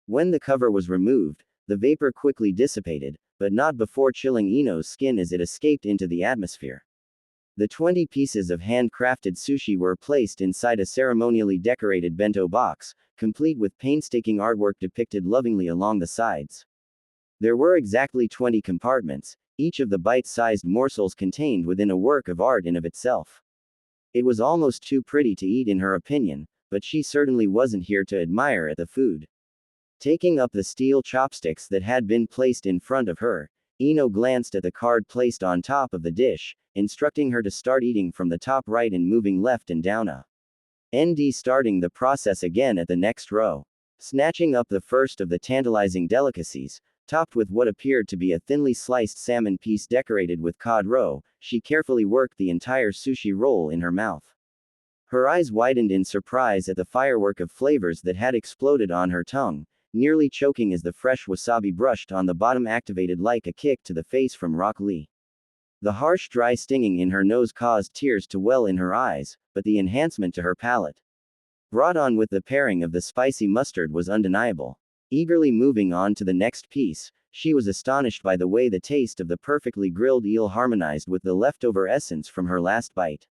When the cover was removed, the vapor quickly dissipated, but not before chilling Ino's skin as it escaped into the atmosphere. The 20 pieces of handcrafted sushi were placed inside a ceremonially decorated bento box, complete with painstaking artwork depicted lovingly along the sides. There were exactly 20 compartments, each of the bite-sized morsels contained within a work of art in of itself. It was almost too pretty to eat in her opinion, but she certainly wasn't here to admire at the food. Taking up the steel chopsticks that had been placed in front of her, Ino glanced at the card placed on top of the dish, instructing her to start eating from the top right and moving left and down a ND, starting the process again at the next row. Snatching up the first of the tantalizing delicacies, topped with what appeared to be a thinly sliced salmon piece decorated with cod roe, she carefully worked the entire sushi roll in her mouth. Her eyes widened in surprise at the firework of flavors that had exploded on her tongue, nearly choking as the fresh wasabi brushed on the bottom, activated like a kick to the face from Rock Lee. The harsh, dry stinging in her nose caused tears to well in her eyes, but the enhancement to her palate, brought on with the pairing of the spicy mustard, was undeniable. Eagerly moving on to the next piece, she was astonished by the way the taste of the perfectly grilled eel harmonized with the leftover essence from her last bite.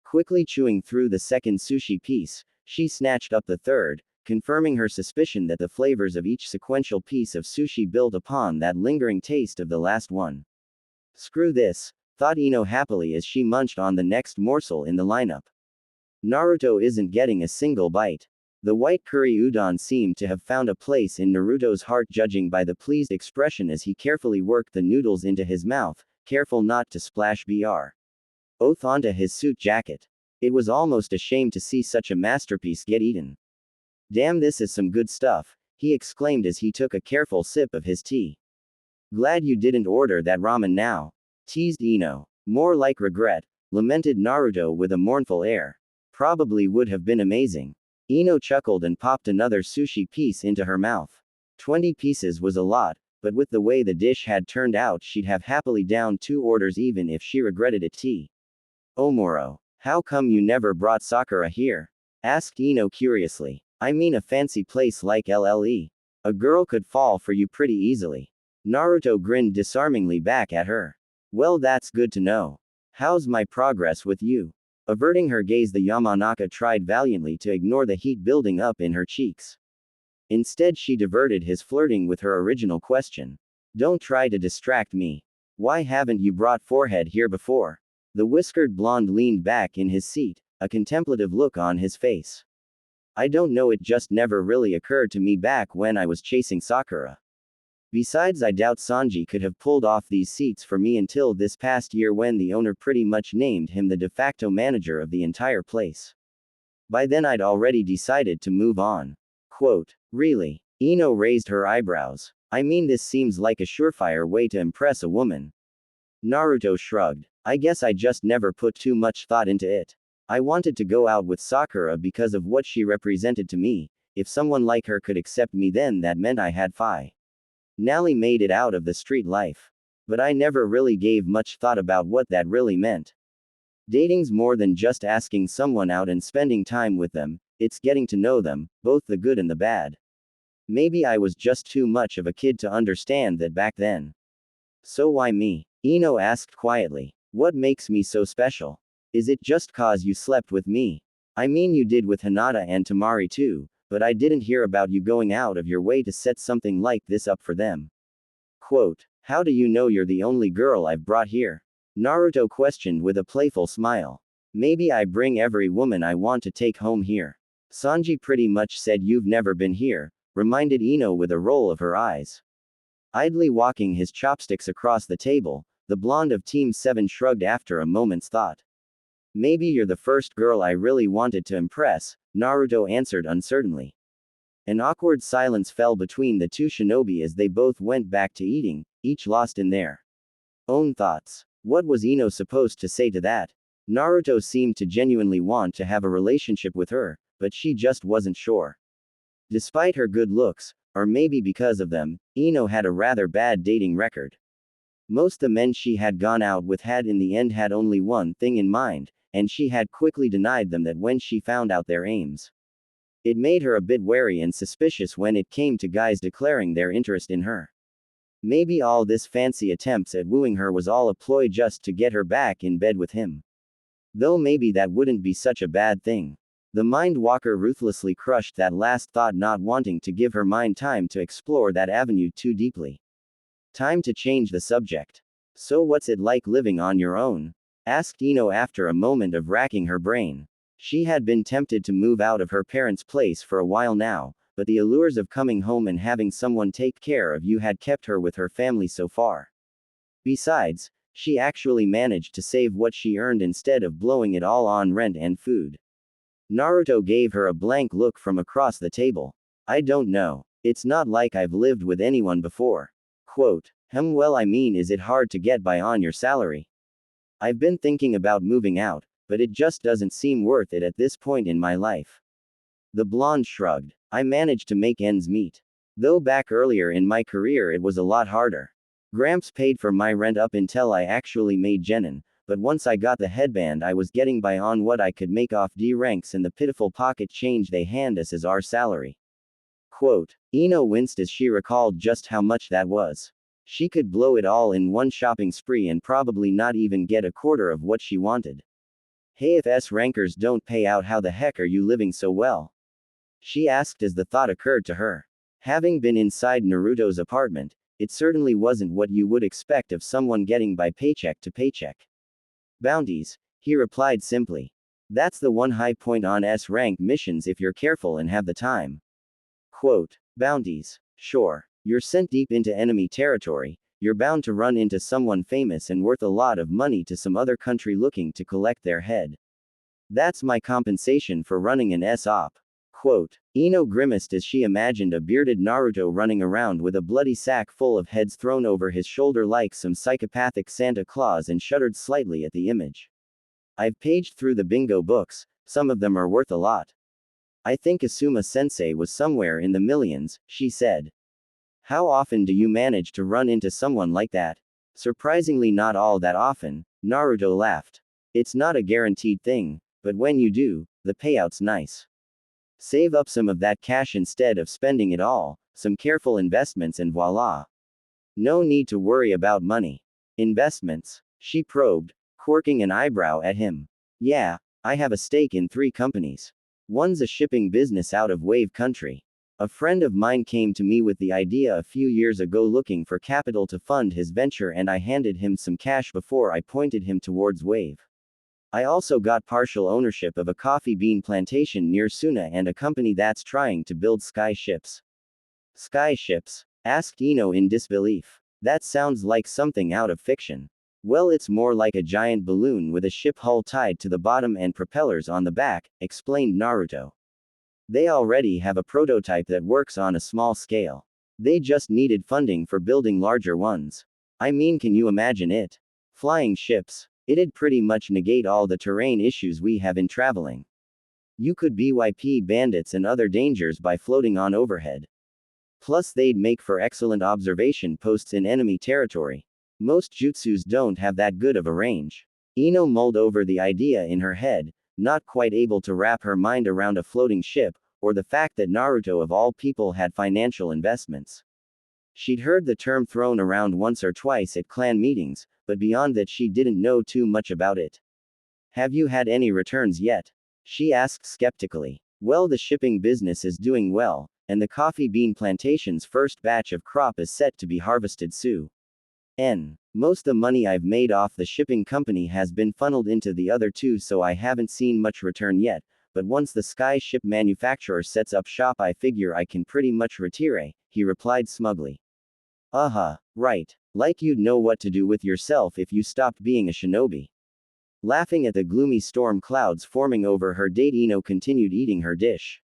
Quickly chewing through the second sushi piece, she snatched up the third, confirming her suspicion that the flavors of each sequential piece of sushi built upon that lingering taste of the last one. Screw this, thought Ino happily as she munched on the next morsel in the lineup. Naruto isn't getting a single bite. The white curry udon seemed to have found a place in Naruto's heart, judging by the pleased expression as he carefully worked the noodles into his mouth, careful not to splash Br. Oath onto his suit jacket. It was almost a shame to see such a masterpiece get eaten. Damn, this is some good stuff, he exclaimed as he took a careful sip of his tea. Glad you didn't order that ramen now, teased Ino. More like regret, lamented Naruto with a mournful air. Probably would have been amazing. Ino chuckled and popped another sushi piece into her mouth. 20 pieces was a lot, but with the way the dish had turned out, she'd have happily downed 2 orders even if she regretted it. Omoro, how come you never brought Sakura here? Asked Ino curiously. I mean a fancy place like LLE. A girl could fall for you pretty easily. Naruto grinned disarmingly back at her. Well, that's good to know. How's my progress with you? Averting her gaze, the Yamanaka tried valiantly to ignore the heat building up in her cheeks. Instead, she diverted his flirting with her original question. Don't try to distract me. Why haven't you brought Forehead here before? The whiskered blonde leaned back in his seat, a contemplative look on his face. I don't know, it just never really occurred to me back when I was chasing Sakura. Besides, I doubt Sanji could have pulled off these seats for me until this past year when the owner pretty much named him the de facto manager of the entire place. By then I'd already decided to move on. Quote, really? Ino raised her eyebrows. I mean, this seems like a surefire way to impress a woman. Naruto shrugged. I guess I just never put too much thought into it. I wanted to go out with Sakura because of what she represented to me. If someone like her could accept me, then that meant I had finally made it out of the street life. But I never really gave much thought about what that really meant. Dating's more than just asking someone out and spending time with them, it's getting to know them, both the good and the bad. Maybe I was just too much of a kid to understand that back then. So why me? Ino asked quietly. What makes me so special? Is it just cause you slept with me? I mean, you did with Hinata and Tamari too, but I didn't hear about you going out of your way to set something like this up for them. Quote, how do you know you're the only girl I've brought here? Naruto questioned with a playful smile. Maybe I bring every woman I want to take home here. Sanji pretty much said you've never been here, reminded Ino with a roll of her eyes. Idly walking his chopsticks across the table, the blonde of Team 7 shrugged after a moment's thought. Maybe you're the first girl I really wanted to impress, Naruto answered uncertainly. An awkward silence fell between the two shinobi as they both went back to eating, each lost in their own thoughts. What was Ino supposed to say to that? Naruto seemed to genuinely want to have a relationship with her, but she just wasn't sure. Despite her good looks, or maybe because of them, Ino had a rather bad dating record. Most the men she had gone out with had in the end had only one thing in mind, and she had quickly denied them that when she found out their aims. It made her a bit wary and suspicious when it came to guys declaring their interest in her. Maybe all this fancy attempts at wooing her was all a ploy just to get her back in bed with him. Though maybe that wouldn't be such a bad thing. The mind walker ruthlessly crushed that last thought, not wanting to give her mind time to explore that avenue too deeply. Time to change the subject. So what's it like living on your own? Asked Ino after a moment of racking her brain. She had been tempted to move out of her parents' place for a while now, but the allures of coming home and having someone take care of you had kept her with her family so far. Besides, she actually managed to save what she earned instead of blowing it all on rent and food. Naruto gave her a blank look from across the table. I don't know. It's not like I've lived with anyone before. Quote, well, I mean, is it hard to get by on your salary? I've been thinking about moving out, but it just doesn't seem worth it at this point in my life. The blonde shrugged. I managed to make ends meet. Though back earlier in my career it was a lot harder. Gramps paid for my rent up until I actually made genin, but once I got the headband I was getting by on what I could make off D ranks and the pitiful pocket change they hand us as our salary. Quote, Ino winced as she recalled just how much that was. She could blow it all in one shopping spree and probably not even get a quarter of what she wanted. Hey, if S rankers don't pay out, how the heck are you living so well? She asked as the thought occurred to her. Having been inside Naruto's apartment, it certainly wasn't what you would expect of someone getting by paycheck to paycheck. Bounties, he replied simply. That's the one high point on S rank missions if you're careful and have the time. Quote, bounties. Sure. You're sent deep into enemy territory, you're bound to run into someone famous and worth a lot of money to some other country looking to collect their head. That's my compensation for running an S-op. Quote, Ino grimaced as she imagined a bearded Naruto running around with a bloody sack full of heads thrown over his shoulder like some psychopathic Santa Claus and shuddered slightly at the image. I've paged through the bingo books, some of them are worth a lot. I think Asuma Sensei was somewhere in the millions, she said. How often do you manage to run into someone like that? Surprisingly, not all that often, Naruto laughed. It's not a guaranteed thing, but when you do, the payout's nice. Save up some of that cash instead of spending it all, some careful investments, and voila. No need to worry about money. Investments? She probed, quirking an eyebrow at him. Yeah, I have a stake in 3 companies. One's a shipping business out of Wave Country. A friend of mine came to me with the idea a few years ago looking for capital to fund his venture, and I handed him some cash before I pointed him towards Wave. I also got partial ownership of a coffee bean plantation near Suna and a company that's trying to build sky ships. Sky ships? Asked Ino in disbelief. That sounds like something out of fiction. Well, it's more like a giant balloon with a ship hull tied to the bottom and propellers on the back, explained Naruto. They already have a prototype that works on a small scale. They just needed funding for building larger ones. I mean, can you imagine it? Flying ships. It'd pretty much negate all the terrain issues we have in traveling. You could BYP bandits and other dangers by floating on overhead. Plus, they'd make for excellent observation posts in enemy territory. Most jutsus don't have that good of a range. Ino mulled over the idea in her head, not quite able to wrap her mind around a floating ship, or the fact that Naruto of all people had financial investments. She'd heard the term thrown around once or twice at clan meetings, but beyond that she didn't know too much about it. Have you had any returns yet? She asked skeptically. Well, the shipping business is doing well, and the coffee bean plantation's first batch of crop is set to be harvested soon. Most the money I've made off the shipping company has been funneled into the other 2, so I haven't seen much return yet, but once the sky ship manufacturer sets up shop I figure I can pretty much retire, he replied smugly. Right. Like you'd know what to do with yourself if you stopped being a shinobi. Laughing at the gloomy storm clouds forming over her date, Ino continued eating her dish.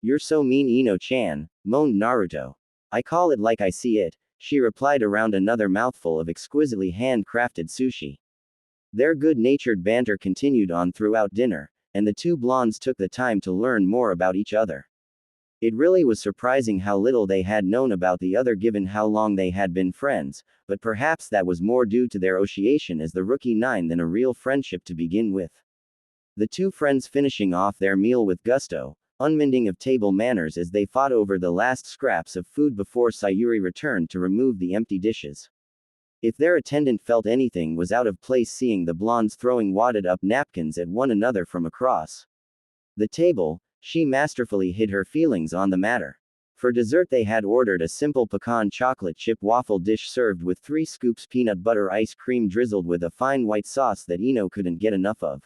You're so mean, Ino-chan, moaned Naruto. I call it like I see it, she replied around another mouthful of exquisitely handcrafted sushi. Their good-natured banter continued on throughout dinner, and the 2 blondes took the time to learn more about each other. It really was surprising how little they had known about the other given how long they had been friends, but perhaps that was more due to their association as the Rookie 9 than a real friendship to begin with. The 2 friends finishing off their meal with gusto, unminding of table manners as they fought over the last scraps of food before Sayuri returned to remove the empty dishes. If their attendant felt anything was out of place seeing the blondes throwing wadded up napkins at one another from across the table, she masterfully hid her feelings on the matter. For dessert they had ordered a simple pecan chocolate chip waffle dish served with 3 scoops peanut butter ice cream drizzled with a fine white sauce that Ino couldn't get enough of.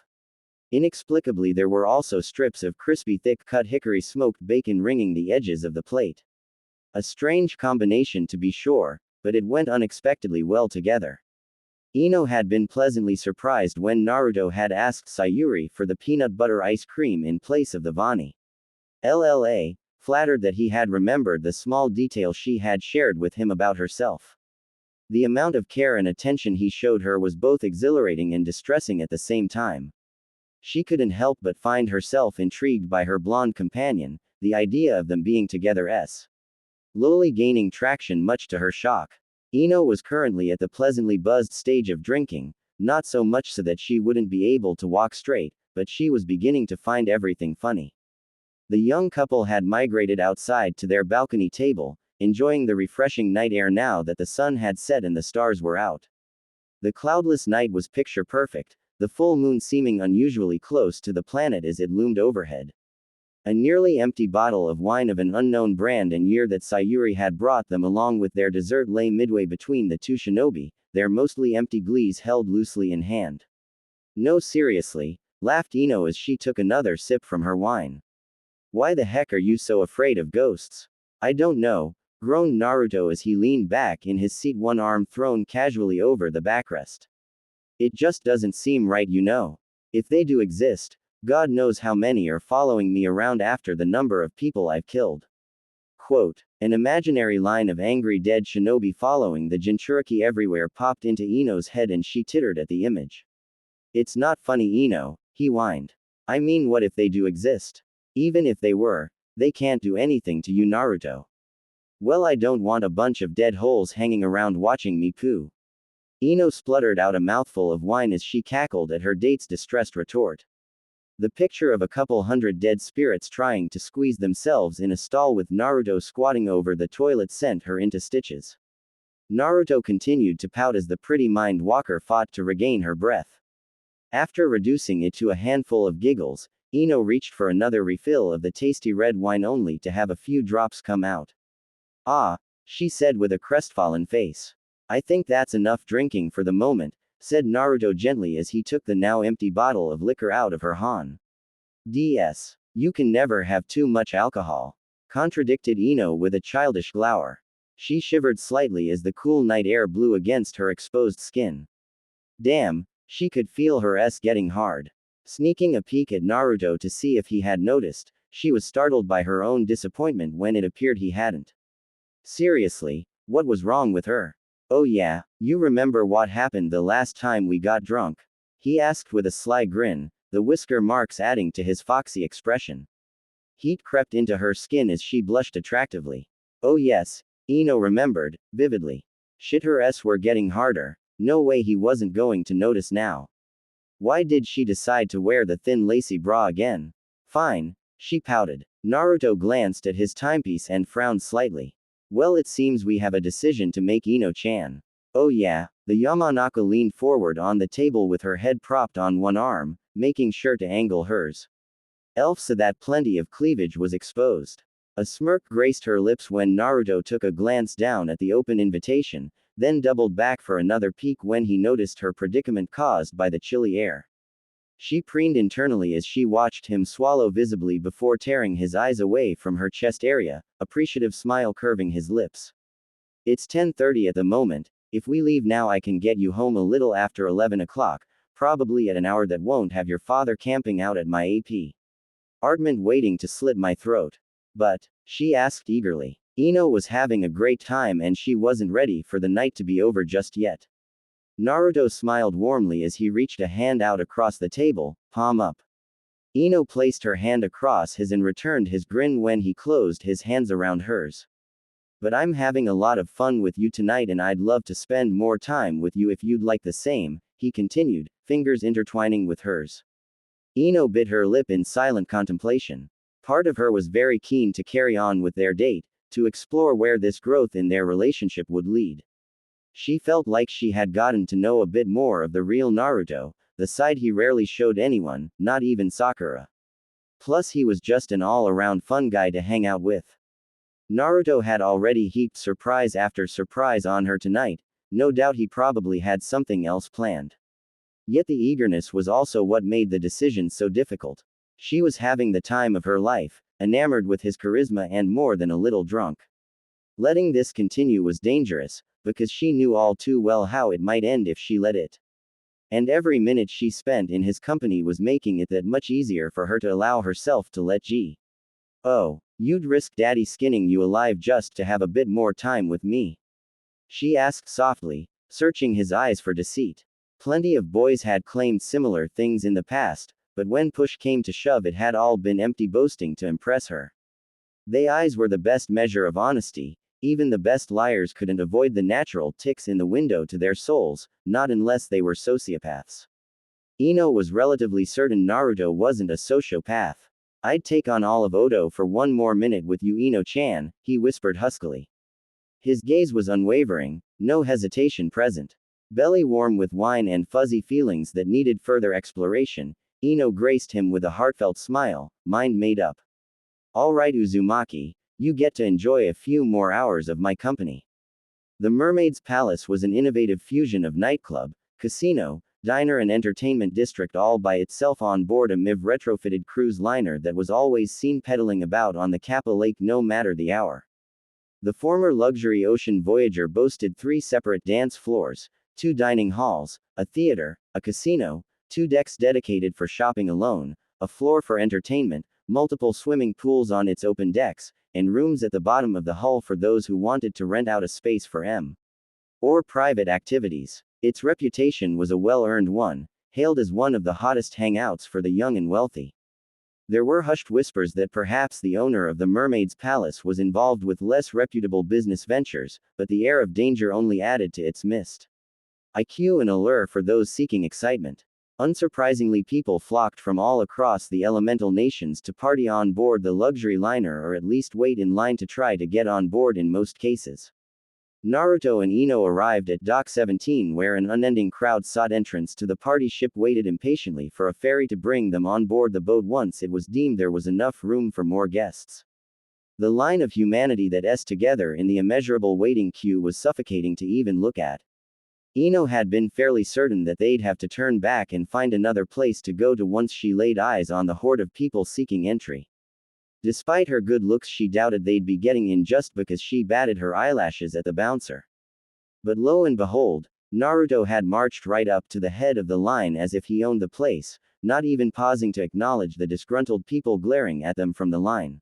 Inexplicably there were also strips of crispy thick-cut hickory smoked bacon ringing the edges of the plate. A strange combination to be sure, but it went unexpectedly well together. Ino had been pleasantly surprised when Naruto had asked Sayuri for the peanut butter ice cream in place of the Vani. LLA, flattered that he had remembered the small detail she had shared with him about herself. The amount of care and attention he showed her was both exhilarating and distressing at the same time. She couldn't help but find herself intrigued by her blonde companion, the idea of them being together slowly gaining traction much to her shock. Ino was currently at the pleasantly buzzed stage of drinking, not so much so that she wouldn't be able to walk straight, but she was beginning to find everything funny. The young couple had migrated outside to their balcony table, enjoying the refreshing night air now that the sun had set and the stars were out. The cloudless night was picture perfect, the full moon seeming unusually close to the planet as it loomed overhead. A nearly empty bottle of wine of an unknown brand and year that Sayuri had brought them along with their dessert lay midway between the 2 shinobi, their mostly empty glees held loosely in hand. No, seriously, laughed Ino as she took another sip from her wine. Why the heck are you so afraid of ghosts? I don't know, groaned Naruto as he leaned back in his seat, one arm thrown casually over the backrest. It just doesn't seem right, you know. If they do exist, God knows how many are following me around after the number of people I've killed. Quote, an imaginary line of angry dead shinobi following the Jinchuriki everywhere popped into Ino's head and she tittered at the image. It's not funny, Ino, he whined. I mean, what if they do exist? Even if they were, they can't do anything to you, Naruto. Well, I don't want a bunch of dead holes hanging around watching me poo. Ino spluttered out a mouthful of wine as she cackled at her date's distressed retort. The picture of a couple hundred dead spirits trying to squeeze themselves in a stall with Naruto squatting over the toilet sent her into stitches. Naruto continued to pout as the pretty mind walker fought to regain her breath. After reducing it to a handful of giggles, Ino reached for another refill of the tasty red wine only to have a few drops come out. Ah, she said with a crestfallen face. I think that's enough drinking for the moment, said Naruto gently as he took the now empty bottle of liquor out of her han. DS. You can never have too much alcohol. Contradicted Ino with a childish glower. She shivered slightly as the cool night air blew against her exposed skin. Damn, she could feel her S getting hard. Sneaking a peek at Naruto to see if he had noticed, she was startled by her own disappointment when it appeared he hadn't. Seriously, what was wrong with her? Oh yeah, you remember what happened the last time we got drunk? He asked with a sly grin, the whisker marks adding to his foxy expression. Heat crept into her skin as she blushed attractively. Oh yes, Ino remembered, vividly. Shit, her S were getting harder. No way he wasn't going to notice now. Why did she decide to wear the thin lacy bra again? Fine, she pouted. Naruto glanced at his timepiece and frowned slightly. Well, it seems we have a decision to make, Ino-chan. Oh yeah, the Yamanaka leaned forward on the table with her head propped on one arm, making sure to angle hers. Elf so that plenty of cleavage was exposed. A smirk graced her lips when Naruto took a glance down at the open invitation, then doubled back for another peek when he noticed her predicament caused by the chilly air. She preened internally as she watched him swallow visibly before tearing his eyes away from her chest area, appreciative smile curving his lips. It's 10:30 at the moment. If we leave now I can get you home a little after 11 o'clock, probably at an hour that won't have your father camping out at my apartment waiting to slit my throat. But, she asked eagerly. Ino was having a great time and she wasn't ready for the night to be over just yet. Naruto smiled warmly as he reached a hand out across the table, palm up. Ino placed her hand across his and returned his grin when he closed his hands around hers. But I'm having a lot of fun with you tonight and I'd love to spend more time with you if you'd like the same, he continued, fingers intertwining with hers. Ino bit her lip in silent contemplation. Part of her was very keen to carry on with their date, to explore where this growth in their relationship would lead. She felt like she had gotten to know a bit more of the real Naruto, the side he rarely showed anyone, not even Sakura. Plus he was just an all-around fun guy to hang out with. Naruto had already heaped surprise after surprise on her tonight, no doubt he probably had something else planned. Yet the eagerness was also what made the decision so difficult. She was having the time of her life, enamored with his charisma and more than a little drunk. Letting this continue was dangerous, because she knew all too well how it might end if she let it. And every minute she spent in his company was making it that much easier for her to allow herself to let go. Oh, you'd risk daddy skinning you alive just to have a bit more time with me? She asked softly, searching his eyes for deceit. Plenty of boys had claimed similar things in the past, but when push came to shove it had all been empty boasting to impress her. They eyes were the best measure of honesty. Even the best liars couldn't avoid the natural ticks in the window to their souls, not unless they were sociopaths. Ino was relatively certain Naruto wasn't a sociopath. I'd take on all of Odo for one more minute with you, Ino-chan, he whispered huskily. His gaze was unwavering, no hesitation present. Belly warm with wine and fuzzy feelings that needed further exploration, Ino graced him with a heartfelt smile, mind made up. All right, Uzumaki. You get to enjoy a few more hours of my company. The Mermaid's Palace was an innovative fusion of nightclub, casino, diner and entertainment district all by itself on board a MIV retrofitted cruise liner that was always seen pedaling about on the Kappa Lake no matter the hour. The former luxury Ocean Voyager boasted 3 separate dance floors, 2 dining halls, a theater, a casino, 2 decks dedicated for shopping alone, a floor for entertainment, multiple swimming pools on its open decks, and rooms at the bottom of the hull for those who wanted to rent out a space for or private activities. Its reputation was a well-earned one, hailed as one of the hottest hangouts for the young and wealthy. There were hushed whispers that perhaps the owner of the Mermaid's Palace was involved with less reputable business ventures, but the air of danger only added to its mist. IQ and allure for those seeking excitement. Unsurprisingly, people flocked from all across the elemental nations to party on board the luxury liner or at least wait in line to try to get on board in most cases. Naruto and Ino arrived at Dock 17 where an unending crowd sought entrance to the party ship waited impatiently for a ferry to bring them on board the boat once it was deemed there was enough room for more guests. The line of humanity that s together in the immeasurable waiting queue was suffocating to even look at. Ino had been fairly certain that they'd have to turn back and find another place to go to once she laid eyes on the horde of people seeking entry. Despite her good looks, she doubted they'd be getting in just because she batted her eyelashes at the bouncer. But lo and behold, Naruto had marched right up to the head of the line as if he owned the place, not even pausing to acknowledge the disgruntled people glaring at them from the line.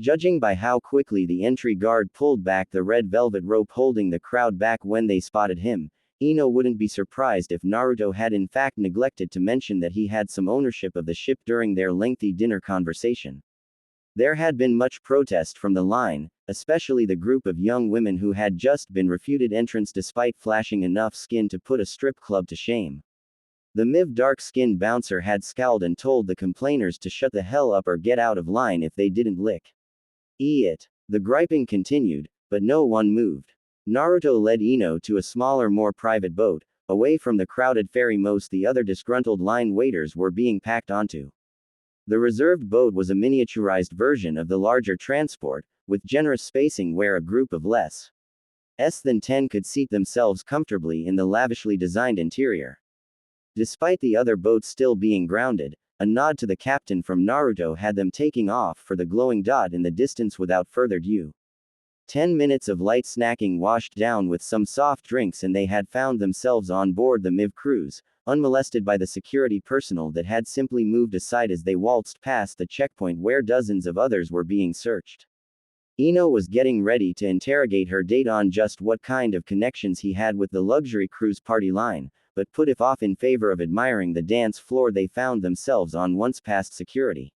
Judging by how quickly the entry guard pulled back the red velvet rope holding the crowd back when they spotted him, Ino wouldn't be surprised if Naruto had in fact neglected to mention that he had some ownership of the ship during their lengthy dinner conversation. There had been much protest from the line, especially the group of young women who had just been refuted entrance despite flashing enough skin to put a strip club to shame. The MIV dark-skinned bouncer had scowled and told the complainers to shut the hell up or get out of line if they didn't lick it. The griping continued, but no one moved. Naruto led Ino to a smaller, more private boat, away from the crowded ferry most the other disgruntled line waiters were being packed onto. The reserved boat was a miniaturized version of the larger transport, with generous spacing where a group of less than 10 could seat themselves comfortably in the lavishly designed interior. Despite the other boats still being grounded, a nod to the captain from Naruto had them taking off for the glowing dot in the distance without further ado. 10 minutes of light snacking washed down with some soft drinks and they had found themselves on board the MIV cruise, unmolested by the security personnel that had simply moved aside as they waltzed past the checkpoint where dozens of others were being searched. Ino was getting ready to interrogate her date on just what kind of connections he had with the luxury cruise party line, but put it off in favor of admiring the dance floor they found themselves on once past security.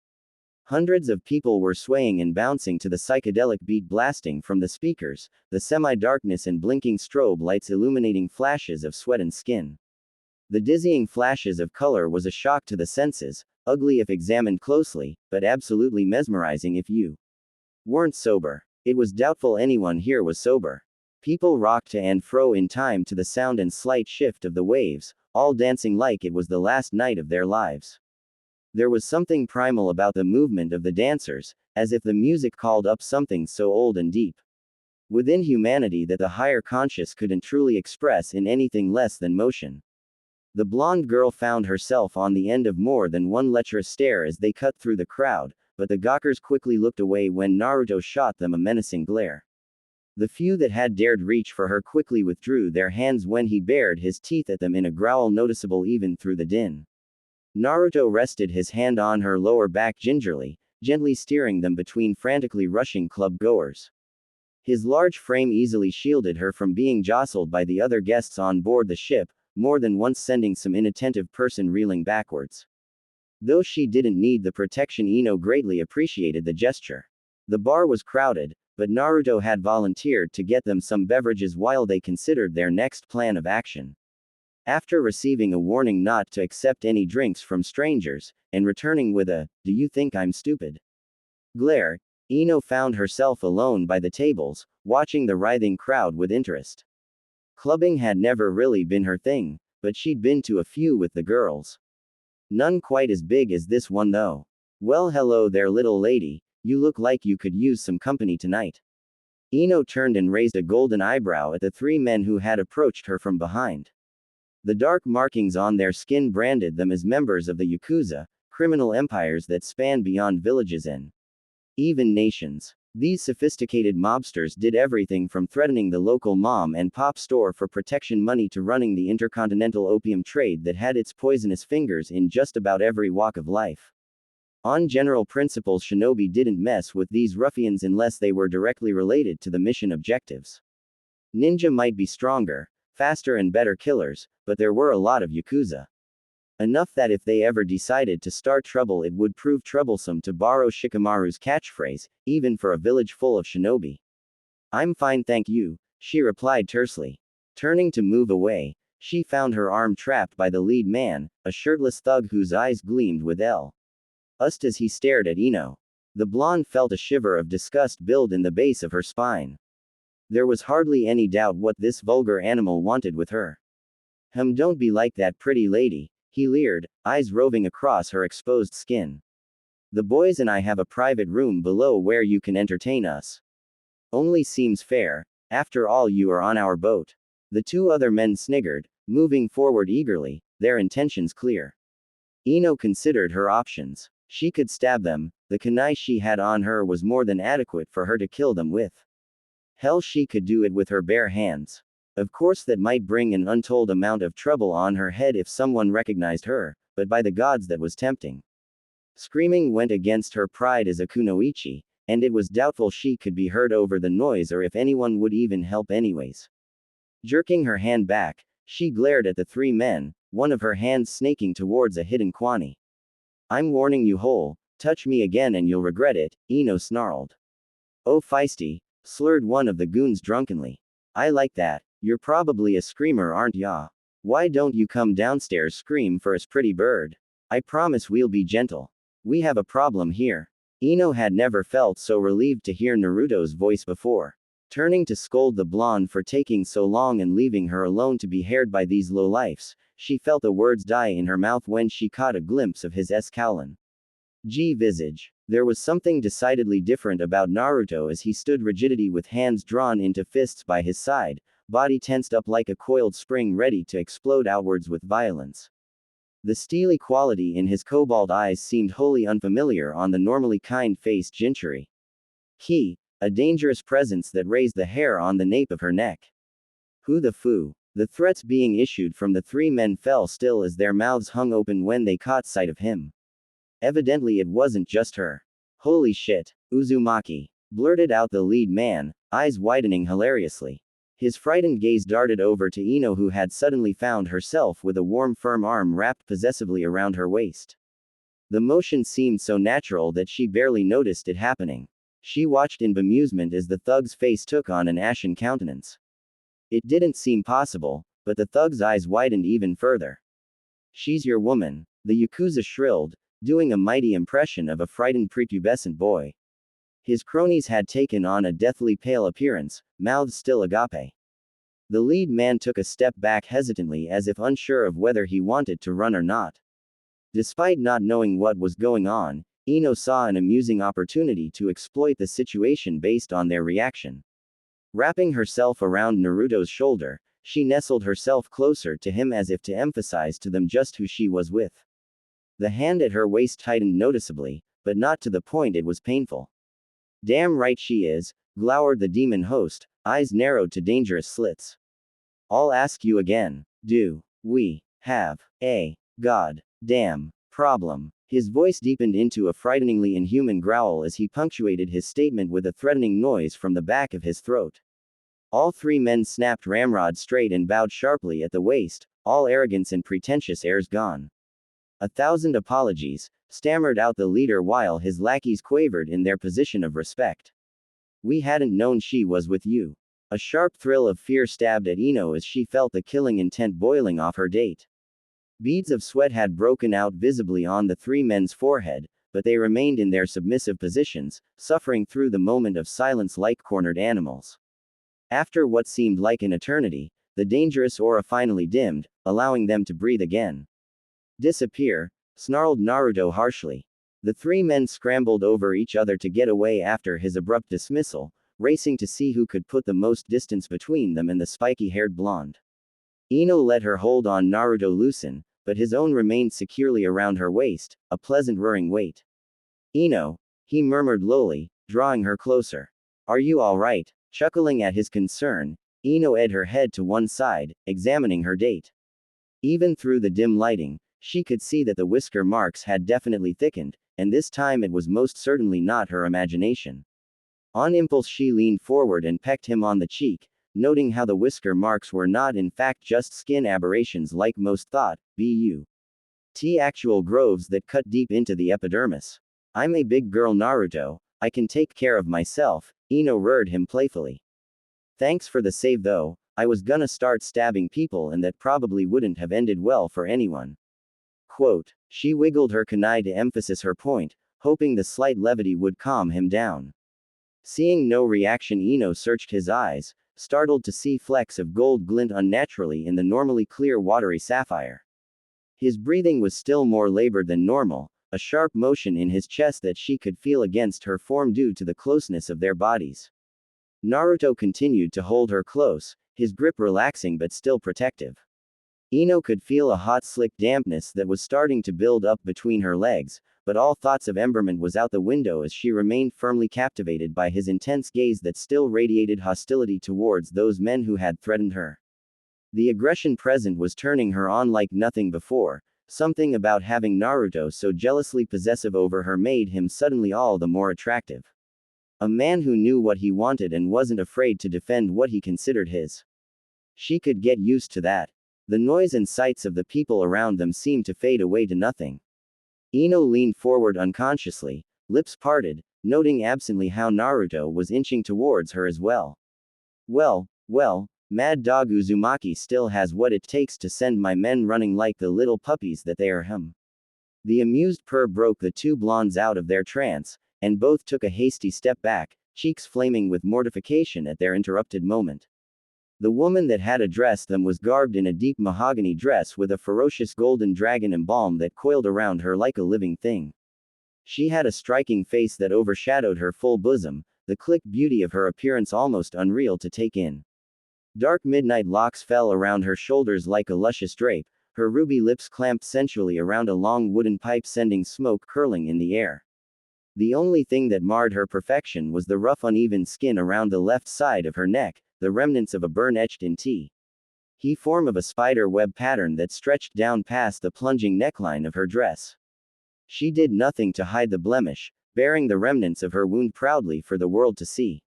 Hundreds of people were swaying and bouncing to the psychedelic beat blasting from the speakers, the semi-darkness and blinking strobe lights illuminating flashes of sweat and skin. The dizzying flashes of color was a shock to the senses, ugly if examined closely, but absolutely mesmerizing if you weren't sober. It was doubtful anyone here was sober. People rocked to and fro in time to the sound and slight shift of the waves, all dancing like it was the last night of their lives. There was something primal about the movement of the dancers, as if the music called up something so old and deep within humanity that the higher conscious couldn't truly express in anything less than motion. The blonde girl found herself on the end of more than one lecherous stare as they cut through the crowd, but the gawkers quickly looked away when Naruto shot them a menacing glare. The few that had dared reach for her quickly withdrew their hands when he bared his teeth at them in a growl noticeable even through the din. Naruto rested his hand on her lower back gingerly, gently steering them between frantically rushing club goers. His large frame easily shielded her from being jostled by the other guests on board the ship, more than once sending some inattentive person reeling backwards. Though she didn't need the protection, Ino greatly appreciated the gesture. The bar was crowded, but Naruto had volunteered to get them some beverages while they considered their next plan of action. After receiving a warning not to accept any drinks from strangers, and returning with a, "Do you think I'm stupid?" glare, Ino found herself alone by the tables, watching the writhing crowd with interest. Clubbing had never really been her thing, but she'd been to a few with the girls. None quite as big as this one though. "Well, hello there, little lady, you look like you could use some company tonight." Ino turned and raised a golden eyebrow at the three men who had approached her from behind. The dark markings on their skin branded them as members of the Yakuza, criminal empires that span beyond villages and even nations. These sophisticated mobsters did everything from threatening the local mom and pop store for protection money to running the intercontinental opium trade that had its poisonous fingers in just about every walk of life. On general principles, shinobi didn't mess with these ruffians unless they were directly related to the mission objectives. Ninja might be stronger, faster and better killers, but there were a lot of Yakuza Enough that if they ever decided to start trouble, it would prove troublesome, to borrow Shikamaru's catchphrase, even for a village full of shinobi. I'm fine, thank you, she replied tersely. Turning to move away, she found her arm trapped by the lead man, a shirtless thug whose eyes gleamed with lust as he stared at Ino. The blonde felt a shiver of disgust build in the base of her spine. There was hardly any doubt what this vulgar animal wanted with her. Don't be like that pretty lady, he leered, eyes roving across her exposed skin. The boys and I have a private room below where you can entertain us. Only seems fair. After all, you are on our boat. The two other men sniggered, moving forward eagerly, their intentions clear. Ino considered her options. She could stab them, the kunai she had on her was more than adequate for her to kill them with. Hell, she could do it with her bare hands. Of course, that might bring an untold amount of trouble on her head if someone recognized her, but by the gods, that was tempting. Screaming went against her pride as a kunoichi, and it was doubtful she could be heard over the noise or if anyone would even help anyways. Jerking her hand back, she glared at the three men, one of her hands snaking towards a hidden kwani. I'm warning you, whole, touch me again and you'll regret it, Ino snarled. Oh feisty, slurred one of the goons drunkenly. I like that, you're probably a screamer, aren't ya? Why don't you come downstairs, scream for us, pretty bird? I promise we'll be gentle. We have a problem here. Ino had never felt so relieved to hear Naruto's voice before. Turning to scold the blonde for taking so long and leaving her alone to be harried by these lowlifes, she felt the words die in her mouth when she caught a glimpse of his Kowlin. Visage. There was something decidedly different about Naruto as he stood rigidity with hands drawn into fists by his side, body tensed up like a coiled spring ready to explode outwards with violence. The steely quality in his cobalt eyes seemed wholly unfamiliar on the normally kind-faced Jinchuri. A dangerous presence that raised the hair on the nape of her neck. Who the foo? The threats being issued from the three men fell still as their mouths hung open when they caught sight of him. Evidently it wasn't just her. Holy shit, Uzumaki, blurted out the lead man, eyes widening hilariously. His frightened gaze darted over to Ino, who had suddenly found herself with a warm, firm arm wrapped possessively around her waist. The motion seemed so natural that she barely noticed it happening. She watched in bemusement as the thug's face took on an ashen countenance. It didn't seem possible, but the thug's eyes widened even further. She's your woman, the Yakuza shrilled, doing a mighty impression of a frightened prepubescent boy. His cronies had taken on a deathly pale appearance, mouths still agape. The lead man took a step back hesitantly as if unsure of whether he wanted to run or not. Despite not knowing what was going on, Ino saw an amusing opportunity to exploit the situation based on their reaction. Wrapping herself around Naruto's shoulder, she nestled herself closer to him as if to emphasize to them just who she was with. The hand at her waist tightened noticeably, but not to the point it was painful. Damn right she is, glowered the demon host, eyes narrowed to dangerous slits. I'll ask you again, do we have a god damn problem? His voice deepened into a frighteningly inhuman growl as he punctuated his statement with a threatening noise from the back of his throat. All three men snapped ramrod straight and bowed sharply at the waist, all arrogance and pretentious airs gone. 1,000 apologies, stammered out the leader while his lackeys quavered in their position of respect. We hadn't known she was with you. A sharp thrill of fear stabbed at Ino as she felt the killing intent boiling off her date. Beads of sweat had broken out visibly on the three men's forehead, but they remained in their submissive positions, suffering through the moment of silence like cornered animals. After what seemed like an eternity, the dangerous aura finally dimmed, allowing them to breathe again. Disappear, snarled Naruto harshly. The three men scrambled over each other to get away after his abrupt dismissal, racing to see who could put the most distance between them and the spiky-haired blonde. Ino let her hold on Naruto loosen, but his own remained securely around her waist, a pleasant roaring weight. Ino, he murmured lowly, drawing her closer. Are you all right? Chuckling at his concern, Ino edged her head to one side, examining her date. Even through the dim lighting, she could see that the whisker marks had definitely thickened, and this time it was most certainly not her imagination. On impulse she leaned forward and pecked him on the cheek, noting how the whisker marks were not in fact just skin aberrations like most thought. Bu Actual grooves that cut deep into the epidermis. I'm a big girl Naruto, I can take care of myself, Ino reared him playfully. Thanks for the save though, I was gonna start stabbing people and that probably wouldn't have ended well for anyone. Quote. She wiggled her kunai to emphasize her point, hoping the slight levity would calm him down. Seeing no reaction, Ino searched his eyes, startled to see flecks of gold glint unnaturally in the normally clear watery sapphire. His breathing was still more labored than normal, a sharp motion in his chest that she could feel against her form due to the closeness of their bodies. Naruto continued to hold her close, his grip relaxing but still protective. Ino could feel a hot slick dampness that was starting to build up between her legs, but all thoughts of emberment was out the window as she remained firmly captivated by his intense gaze that still radiated hostility towards those men who had threatened her. The aggression present was turning her on like nothing before. Something about having Naruto so jealously possessive over her made him suddenly all the more attractive. A man who knew what he wanted and wasn't afraid to defend what he considered his. She could get used to that. The noise and sights of the people around them seemed to fade away to nothing. Ino leaned forward unconsciously, lips parted, noting absently how Naruto was inching towards her as well. Well, Mad Dog Uzumaki still has what it takes to send my men running like the little puppies that they are him. The amused purr broke the two blondes out of their trance, and both took a hasty step back, cheeks flaming with mortification at their interrupted moment. The woman that had addressed them was garbed in a deep mahogany dress with a ferocious golden dragon embalm that coiled around her like a living thing. She had a striking face that overshadowed her full bosom, the click beauty of her appearance almost unreal to take in. Dark midnight locks fell around her shoulders like a luscious drape, her ruby lips clamped sensually around a long wooden pipe sending smoke curling in the air. The only thing that marred her perfection was the rough uneven skin around the left side of her neck, the remnants of a burn etched in he form of a spider web pattern that stretched down past the plunging neckline of her dress. She did nothing to hide the blemish, bearing the remnants of her wound proudly for the world to see.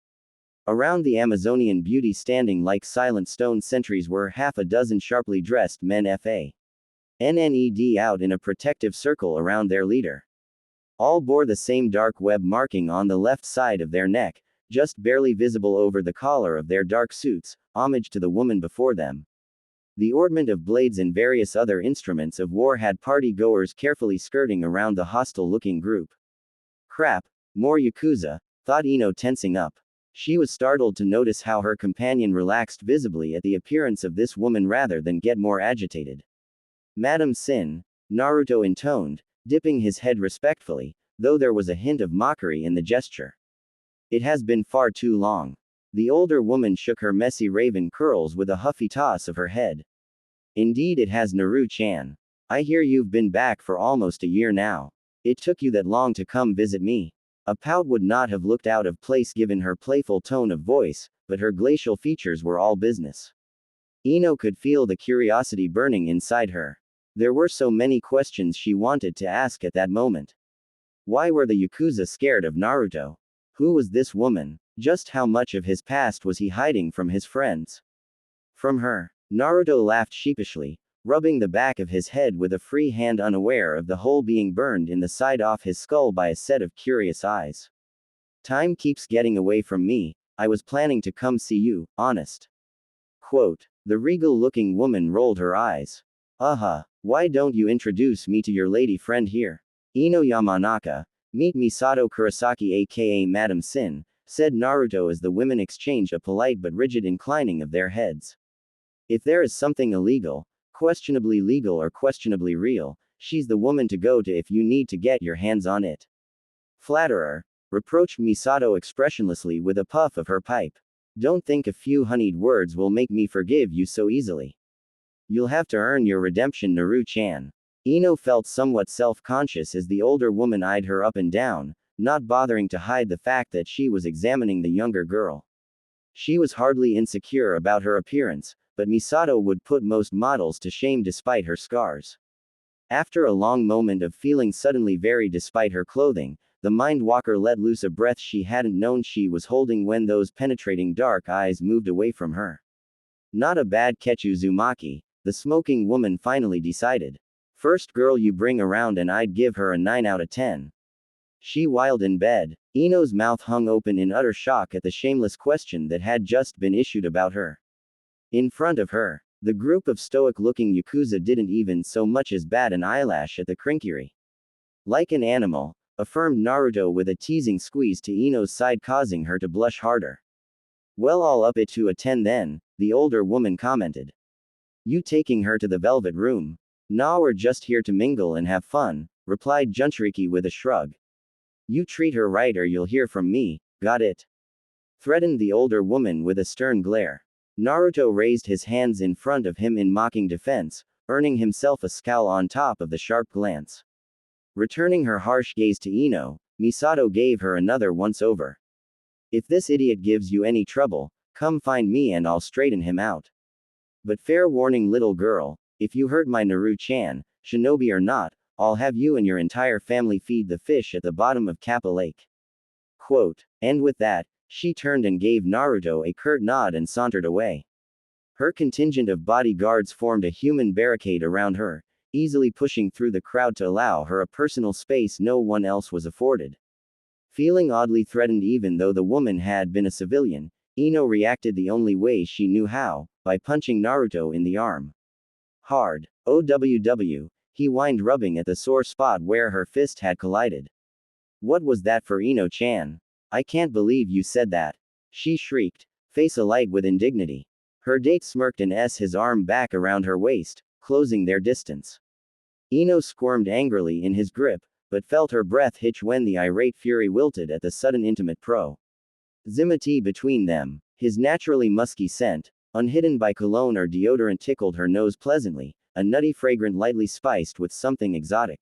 Around the Amazonian beauty standing like silent stone sentries were half a dozen sharply dressed men FANNED out in a protective circle around their leader. All bore the same dark web marking on the left side of their neck, just barely visible over the collar of their dark suits, homage to the woman before them. The ornament of blades and various other instruments of war had party-goers carefully skirting around the hostile-looking group. Crap, more Yakuza, thought Ino tensing up. She was startled to notice how her companion relaxed visibly at the appearance of this woman rather than get more agitated. Madam Sin, Naruto intoned, dipping his head respectfully, though there was a hint of mockery in the gesture. It has been far too long. The older woman shook her messy raven curls with a huffy toss of her head. Indeed it has, Naru-chan. I hear you've been back for almost a year now. It took you that long to come visit me. A pout would not have looked out of place given her playful tone of voice, but her glacial features were all business. Ino could feel the curiosity burning inside her. There were so many questions she wanted to ask at that moment. Why were the Yakuza scared of Naruto? Who was this woman? Just how much of his past was he hiding from his friends? From her. Naruto laughed sheepishly, rubbing the back of his head with a free hand, unaware of the hole being burned in the side off his skull by a set of curious eyes. Time keeps getting away from me, I was planning to come see you, honest. Quote. The regal-looking woman rolled her eyes. Why don't you introduce me to your lady friend here? Ino Yamanaka, meet Misato Kurosaki aka Madam Sin, said Naruto as the women exchanged a polite but rigid inclining of their heads. If there is something illegal, questionably legal or questionably real, she's the woman to go to if you need to get your hands on it. Flatterer, reproached Misato expressionlessly with a puff of her pipe. Don't think a few honeyed words will make me forgive you so easily. You'll have to earn your redemption, Naru-chan. Ino felt somewhat self-conscious as the older woman eyed her up and down, not bothering to hide the fact that she was examining the younger girl. She was hardly insecure about her appearance, but Misato would put most models to shame despite her scars. After a long moment of feeling suddenly very despite her clothing, the mind walker let loose a breath she hadn't known she was holding when those penetrating dark eyes moved away from her. Not a bad catch, Uzumaki, the smoking woman finally decided. First girl you bring around and I'd give her a 9 out of 10. She wailed in bed. Ino's mouth hung open in utter shock at the shameless question that had just been issued about her. In front of her, the group of stoic-looking yakuza didn't even so much as bat an eyelash at the krinkiri. Like an animal, affirmed Naruto with a teasing squeeze to Ino's side, causing her to blush harder. Well, I'll up it to a 10 then, the older woman commented. You taking her to the velvet room? Nah, we're just here to mingle and have fun, replied Junchiriki with a shrug. You treat her right or you'll hear from me, got it? Threatened the older woman with a stern glare. Naruto raised his hands in front of him in mocking defense, earning himself a scowl on top of the sharp glance. Returning her harsh gaze to Ino, Misato gave her another once-over. If this idiot gives you any trouble, come find me and I'll straighten him out. But fair warning, little girl, if you hurt my Naru-chan, shinobi or not, I'll have you and your entire family feed the fish at the bottom of Kappa Lake. Quote. And with that, she turned and gave Naruto a curt nod and sauntered away. Her contingent of bodyguards formed a human barricade around her, easily pushing through the crowd to allow her a personal space no one else was afforded. Feeling oddly threatened even though the woman had been a civilian, Ino reacted the only way she knew how, by punching Naruto in the arm. Hard. OWW, he whined, rubbing at the sore spot where her fist had collided. What was that for, Ino-chan? I can't believe you said that. She shrieked, face alight with indignity. Her date smirked and his arm back around her waist, closing their distance. Ino squirmed angrily in his grip, but felt her breath hitch when the irate fury wilted at the sudden intimate proximity between them. His naturally musky scent, unhidden by cologne or deodorant, tickled her nose pleasantly, a nutty fragrance lightly spiced with something exotic.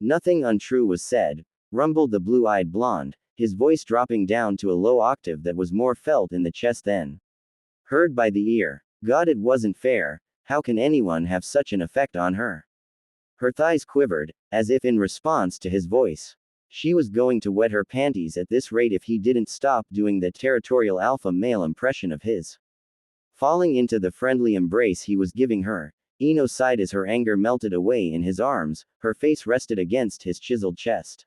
Nothing untrue was said, rumbled the blue-eyed blonde, his voice dropping down to a low octave that was more felt in the chest than heard by the ear. God, it wasn't fair. How can anyone have such an effect on her? Her thighs quivered, as if in response to his voice. She was going to wet her panties at this rate if he didn't stop doing that territorial alpha male impression of his. Falling into the friendly embrace he was giving her, Ino sighed as her anger melted away in his arms, her face rested against his chiseled chest.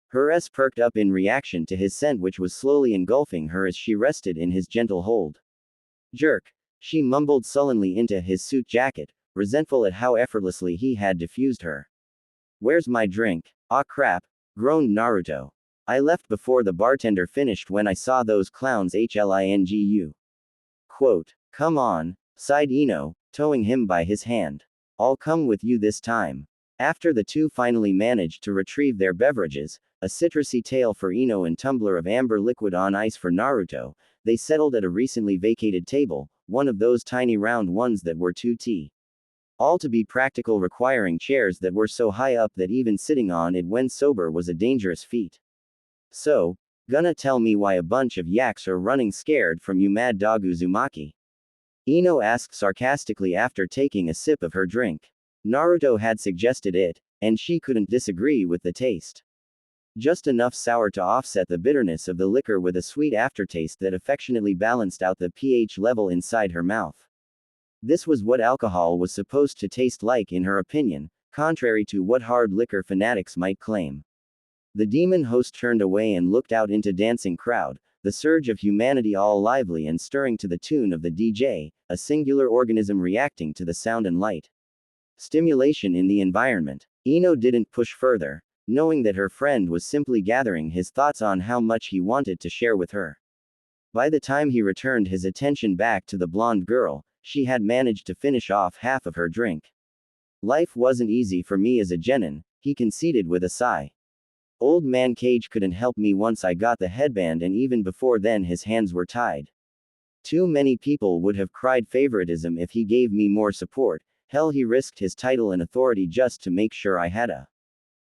Her S perked up in reaction to his scent, which was slowly engulfing her as she rested in his gentle hold. Jerk. She mumbled sullenly into his suit jacket, resentful at how effortlessly he had diffused her. Where's my drink? Ah crap, groaned Naruto. I left before the bartender finished when I saw those clowns hlingu. Quote. Come on, sighed Ino, towing him by his hand. I'll come with you this time. After the two finally managed to retrieve their beverages, a citrusy tail for Ino and tumbler of amber liquid on ice for Naruto, they settled at a recently vacated table, one of those tiny round ones that were 2T. All to be practical, requiring chairs that were so high up that even sitting on it when sober was a dangerous feat. So, gonna tell me why a bunch of yaks are running scared from you, mad dog Uzumaki? Ino asked sarcastically after taking a sip of her drink. Naruto had suggested it, and she couldn't disagree with the taste. Just enough sour to offset the bitterness of the liquor with a sweet aftertaste that affectionately balanced out the pH level inside her mouth. This was what alcohol was supposed to taste like in her opinion, contrary to what hard liquor fanatics might claim. The demon host turned away and looked out into dancing crowd, the surge of humanity all lively and stirring to the tune of the DJ, a singular organism reacting to the sound and light. Stimulation in the environment. Ino didn't push further, knowing that her friend was simply gathering his thoughts on how much he wanted to share with her. By the time he returned his attention back to the blonde girl, she had managed to finish off half of her drink. Life wasn't easy for me as a genin, he conceded with a sigh. Old man Cage couldn't help me once I got the headband, and even before then his hands were tied. Too many people would have cried favoritism if he gave me more support. Hell, he risked his title and authority just to make sure I had a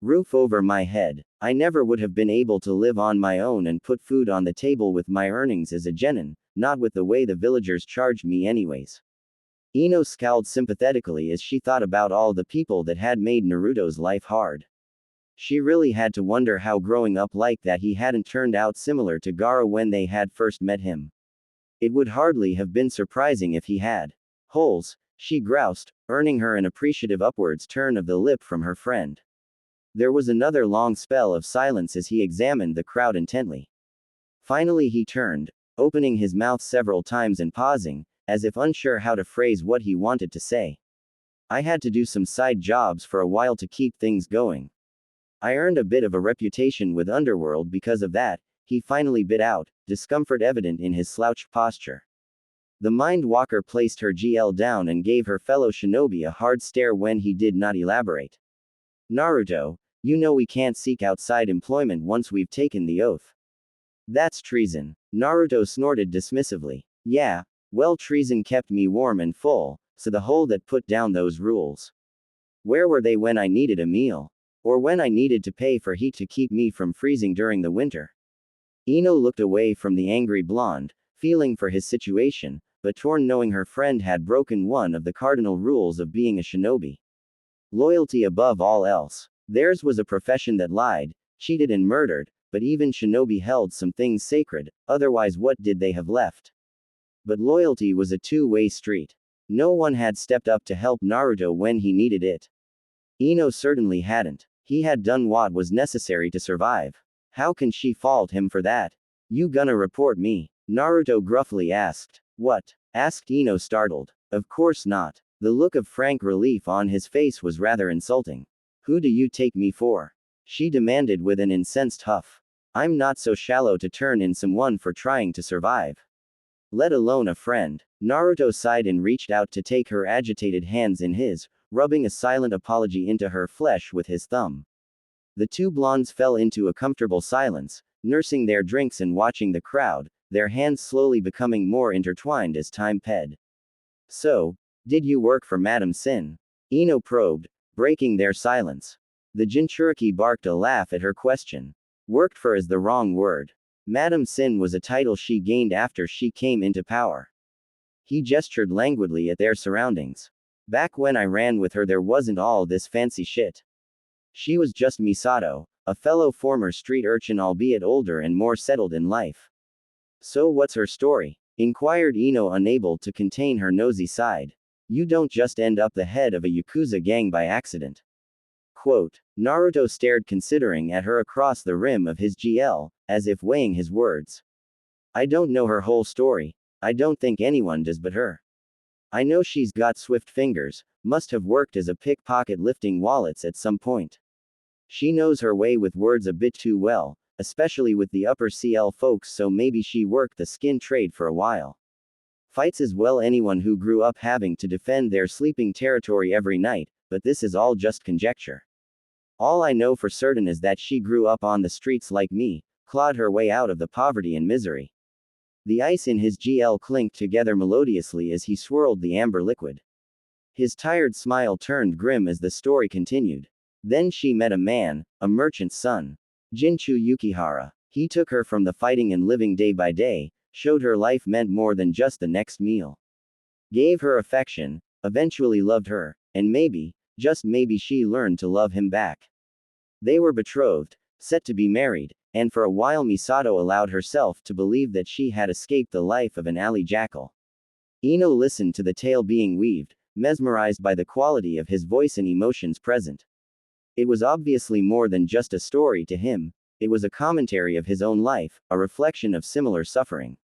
roof over my head. I never would have been able to live on my own and put food on the table with my earnings as a genin, not with the way the villagers charged me anyways. Ino scowled sympathetically as she thought about all the people that had made Naruto's life hard. She really had to wonder how growing up like that he hadn't turned out similar to Gaara when they had first met him. It would hardly have been surprising if he had. Holes, she groused, earning her an appreciative upwards turn of the lip from her friend. There was another long spell of silence as he examined the crowd intently. Finally he turned, opening his mouth several times and pausing, as if unsure how to phrase what he wanted to say. I had to do some side jobs for a while to keep things going. I earned a bit of a reputation with Underworld because of that, he finally bit out, discomfort evident in his slouched posture. The Mind Walker placed her GL down and gave her fellow shinobi a hard stare when he did not elaborate. Naruto, you know we can't seek outside employment once we've taken the oath. That's treason. Naruto snorted dismissively. Yeah, well, treason kept me warm and full, so the hole that put down those rules. Where were they when I needed a meal? Or when I needed to pay for heat to keep me from freezing during the winter? Ino looked away from the angry blonde, feeling for his situation, but torn knowing her friend had broken one of the cardinal rules of being a shinobi. Loyalty above all else. Theirs was a profession that lied, cheated and murdered, but even shinobi held some things sacred, otherwise what did they have left? But loyalty was a two-way street. No one had stepped up to help Naruto when he needed it. Ino certainly hadn't. He had done what was necessary to survive. How can she fault him for that? You gonna report me? Naruto gruffly asked. What? Asked Ino startled. Of course not. The look of frank relief on his face was rather insulting. Who do you take me for? She demanded with an incensed huff. I'm not so shallow to turn in someone for trying to survive. Let alone a friend. Naruto sighed and reached out to take her agitated hands in his, rubbing a silent apology into her flesh with his thumb. The two blondes fell into a comfortable silence, nursing their drinks and watching the crowd, their hands slowly becoming more intertwined as time sped. So, did you work for Madame Sin? Ino probed, breaking their silence. The Jinchuriki barked a laugh at her question. Worked for is the wrong word. Madame Sin was a title she gained after she came into power. He gestured languidly at their surroundings. Back when I ran with her there wasn't all this fancy shit. She was just Misato, a fellow former street urchin albeit older and more settled in life. So what's her story? Inquired Ino unable to contain her nosy side. You don't just end up the head of a Yakuza gang by accident. Quote. Naruto stared considering at her across the rim of his GL, as if weighing his words. I don't know her whole story. I don't think anyone does but her. I know she's got swift fingers, must have worked as a pickpocket lifting wallets at some point. She knows her way with words a bit too well, especially with the upper CL folks, so maybe she worked the skin trade for a while. Fights as well anyone who grew up having to defend their sleeping territory every night, but this is all just conjecture. All I know for certain is that she grew up on the streets like me, clawed her way out of the poverty and misery. The ice in his GL clinked together melodiously as he swirled the amber liquid. His tired smile turned grim as the story continued. Then she met a man, a merchant's son. Jinchu Yukihara. He took her from the fighting and living day by day, showed her life meant more than just the next meal. Gave her affection, eventually loved her, and maybe, just maybe she learned to love him back. They were betrothed, set to be married, and for a while Misato allowed herself to believe that she had escaped the life of an alley jackal. Ino listened to the tale being weaved, mesmerized by the quality of his voice and emotions present. It was obviously more than just a story to him, it was a commentary of his own life, a reflection of similar suffering.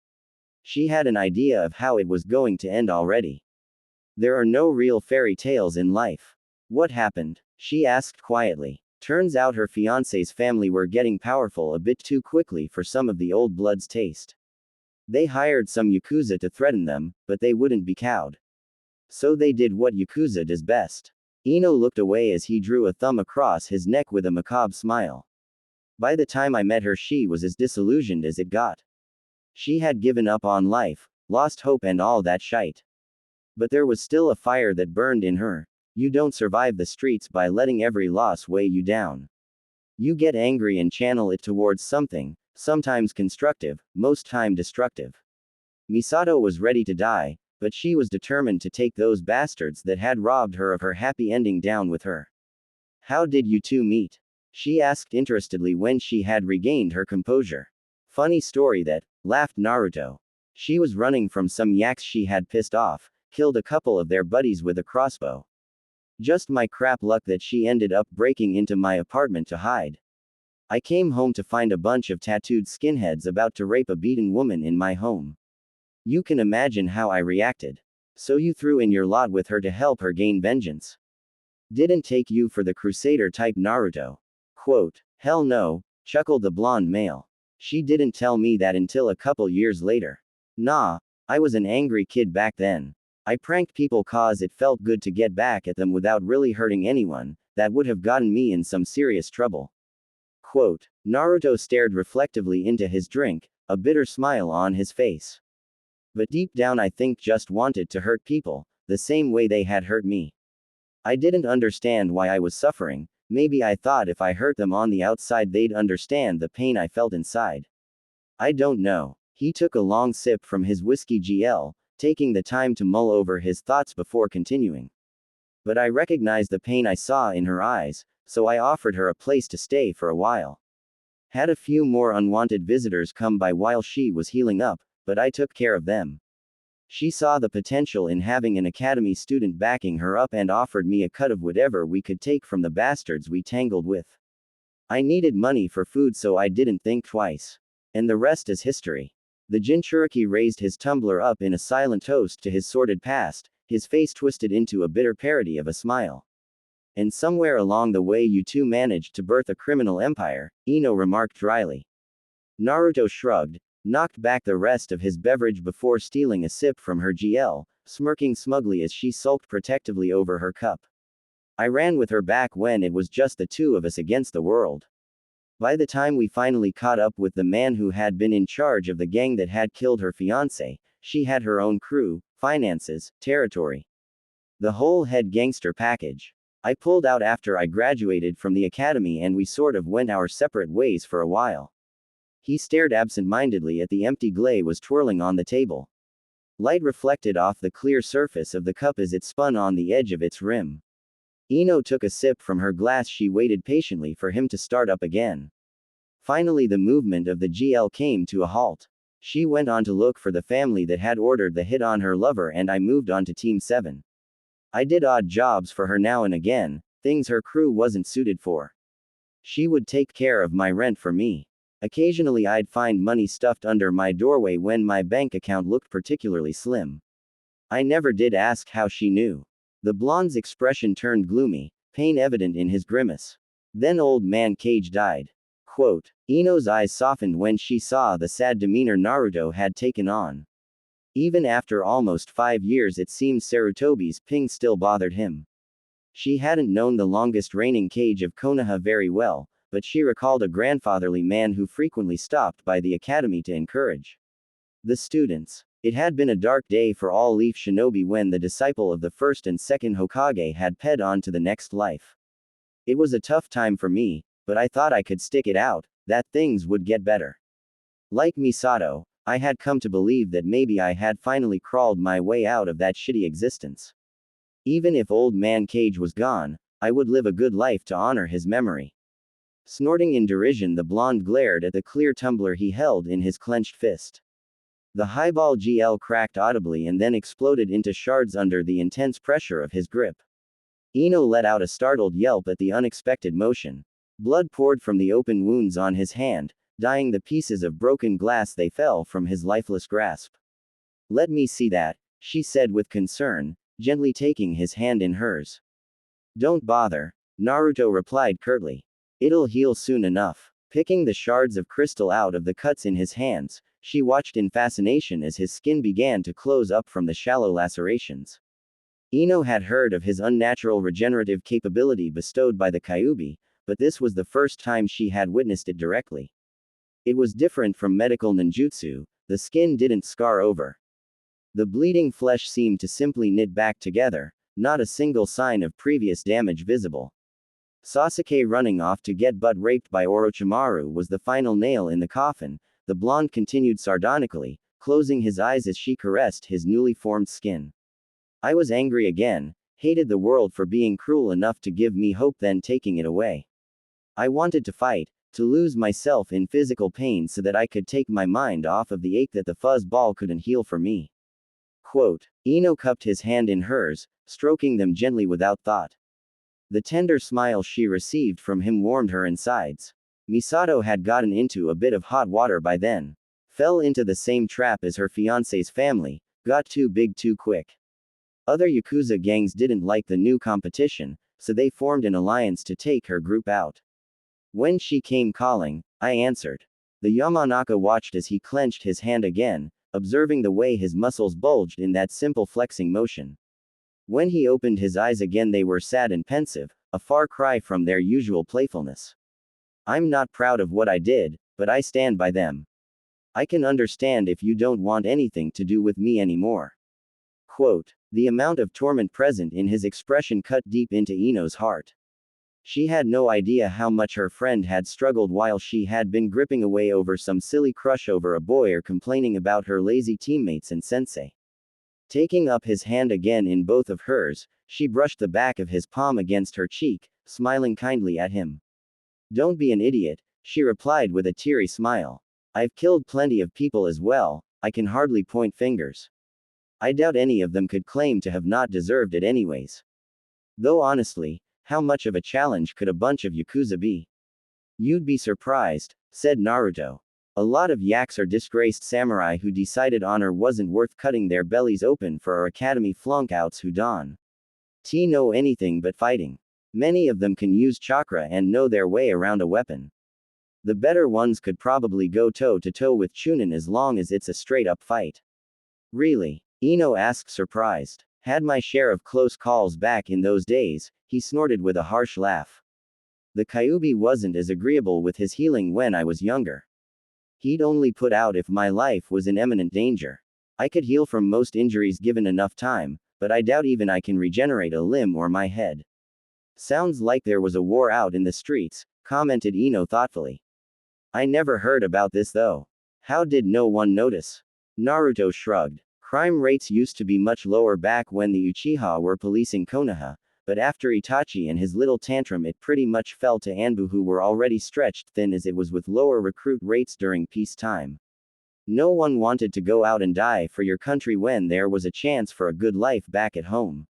She had an idea of how it was going to end already. There are no real fairy tales in life. What happened? She asked quietly. Turns out her fiancé's family were getting powerful a bit too quickly for some of the old blood's taste. They hired some Yakuza to threaten them, but they wouldn't be cowed. So they did what Yakuza does best. Ino looked away as he drew a thumb across his neck with a macabre smile. By the time I met her she was as disillusioned as it got. She had given up on life, lost hope and all that shite. But there was still a fire that burned in her. You don't survive the streets by letting every loss weigh you down. You get angry and channel it towards something, sometimes constructive, most time destructive. Misato was ready to die, but she was determined to take those bastards that had robbed her of her happy ending down with her. How did you two meet? She asked interestedly when she had regained her composure. Funny story that, laughed Naruto. She was running from some yaks she had pissed off, killed a couple of their buddies with a crossbow. Just my crap luck that she ended up breaking into my apartment to hide. I came home to find a bunch of tattooed skinheads about to rape a beaten woman in my home. You can imagine how I reacted. So you threw in your lot with her to help her gain vengeance. Didn't take you for the crusader type Naruto. Quote, hell no, chuckled the blonde male. She didn't tell me that until a couple years later. Nah, I was an angry kid back then. I pranked people cause it felt good to get back at them without really hurting anyone. That would have gotten me in some serious trouble. Quote, Naruto stared reflectively into his drink, a bitter smile on his face. But deep down I think just wanted to hurt people, the same way they had hurt me. I didn't understand why I was suffering. Maybe I thought if I hurt them on the outside they'd understand the pain I felt inside. I don't know. He took a long sip from his whiskey GL, taking the time to mull over his thoughts before continuing. But I recognized the pain I saw in her eyes, so I offered her a place to stay for a while. Had a few more unwanted visitors come by while she was healing up, but I took care of them. She saw the potential in having an academy student backing her up and offered me a cut of whatever we could take from the bastards we tangled with. I needed money for food, so I didn't think twice. And the rest is history. The Jinchuriki raised his tumbler up in a silent toast to his sordid past, his face twisted into a bitter parody of a smile. And somewhere along the way you two managed to birth a criminal empire, Ino remarked dryly. Naruto shrugged, knocked back the rest of his beverage before stealing a sip from her GL, smirking smugly as she sulked protectively over her cup. I ran with her back when it was just the two of us against the world. By the time we finally caught up with the man who had been in charge of the gang that had killed her fiancé, she had her own crew, finances, territory. The whole head gangster package. I pulled out after I graduated from the academy and we sort of went our separate ways for a while. He stared absent-mindedly at the empty glass was twirling on the table. Light reflected off the clear surface of the cup as it spun on the edge of its rim. Ino took a sip from her glass. She waited patiently for him to start up again. Finally the movement of the GL came to a halt. She went on to look for the family that had ordered the hit on her lover and I moved on to Team 7. I did odd jobs for her now and again, things her crew wasn't suited for. She would take care of my rent for me. Occasionally I'd find money stuffed under my doorway when my bank account looked particularly slim. I never did ask how she knew. The blonde's expression turned gloomy, pain evident in his grimace. Then old man Cage died. Quote, Ino's eyes softened when she saw the sad demeanor Naruto had taken on. Even after almost 5 years it seemed Sarutobi's ping still bothered him. She hadn't known the longest reigning Cage of Konoha very well, but she recalled a grandfatherly man who frequently stopped by the academy to encourage the students. It had been a dark day for all Leaf Shinobi when the disciple of the first and second Hokage had sped on to the next life. It was a tough time for me, but I thought I could stick it out, that things would get better. Like Misato, I had come to believe that maybe I had finally crawled my way out of that shitty existence. Even if old man Cage was gone, I would live a good life to honor his memory. Snorting in derision, the blonde glared at the clear tumbler he held in his clenched fist. The highball GL cracked audibly and then exploded into shards under the intense pressure of his grip. Ino let out a startled yelp at the unexpected motion. Blood poured from the open wounds on his hand, dyeing the pieces of broken glass they fell from his lifeless grasp. Let me see that, she said with concern, gently taking his hand in hers. Don't bother, Naruto replied curtly. It'll heal soon enough. Picking the shards of crystal out of the cuts in his hands, she watched in fascination as his skin began to close up from the shallow lacerations. Ino had heard of his unnatural regenerative capability bestowed by the Kyuubi, but this was the first time she had witnessed it directly. It was different from medical ninjutsu, the skin didn't scar over. The bleeding flesh seemed to simply knit back together, not a single sign of previous damage visible. Sasuke running off to get butt raped by Orochimaru was the final nail in the coffin, the blonde continued sardonically, closing his eyes as she caressed his newly formed skin. I was angry again, hated the world for being cruel enough to give me hope then taking it away. I wanted to fight, to lose myself in physical pain so that I could take my mind off of the ache that the fuzz ball couldn't heal for me. Quote. Ino cupped his hand in hers, stroking them gently without thought. The tender smile she received from him warmed her insides. Misato had gotten into a bit of hot water by then. Fell into the same trap as her fiancé's family, got too big too quick. Other Yakuza gangs didn't like the new competition, so they formed an alliance to take her group out. When she came calling, I answered. The Yamanaka watched as he clenched his hand again, observing the way his muscles bulged in that simple flexing motion. When he opened his eyes again they were sad and pensive, a far cry from their usual playfulness. I'm not proud of what I did, but I stand by them. I can understand if you don't want anything to do with me anymore. Quote. The amount of torment present in his expression cut deep into Ino's heart. She had no idea how much her friend had struggled while she had been gripping away over some silly crush over a boy or complaining about her lazy teammates and sensei. Taking up his hand again in both of hers, she brushed the back of his palm against her cheek, smiling kindly at him. Don't be an idiot, she replied with a teary smile. I've killed plenty of people as well, I can hardly point fingers. I doubt any of them could claim to have not deserved it anyways. Though honestly, how much of a challenge could a bunch of Yakuza be? You'd be surprised, said Naruto. A lot of yaks are disgraced samurai who decided honor wasn't worth cutting their bellies open for our academy flunkouts who don't know anything but fighting. Many of them can use chakra and know their way around a weapon. The better ones could probably go toe-to-toe with Chunin as long as it's a straight-up fight. Really? Ino asked surprised. Had my share of close calls back in those days, he snorted with a harsh laugh. The Kyuubi wasn't as agreeable with his healing when I was younger. He'd only put out if my life was in imminent danger. I could heal from most injuries given enough time, but I doubt even I can regenerate a limb or my head. Sounds like there was a war out in the streets, commented Ino thoughtfully. I never heard about this though. How did no one notice? Naruto shrugged. Crime rates used to be much lower back when the Uchiha were policing Konoha, but after Itachi and his little tantrum it pretty much fell to Anbu who were already stretched thin as it was with lower recruit rates during peacetime. No one wanted to go out and die for your country when there was a chance for a good life back at home.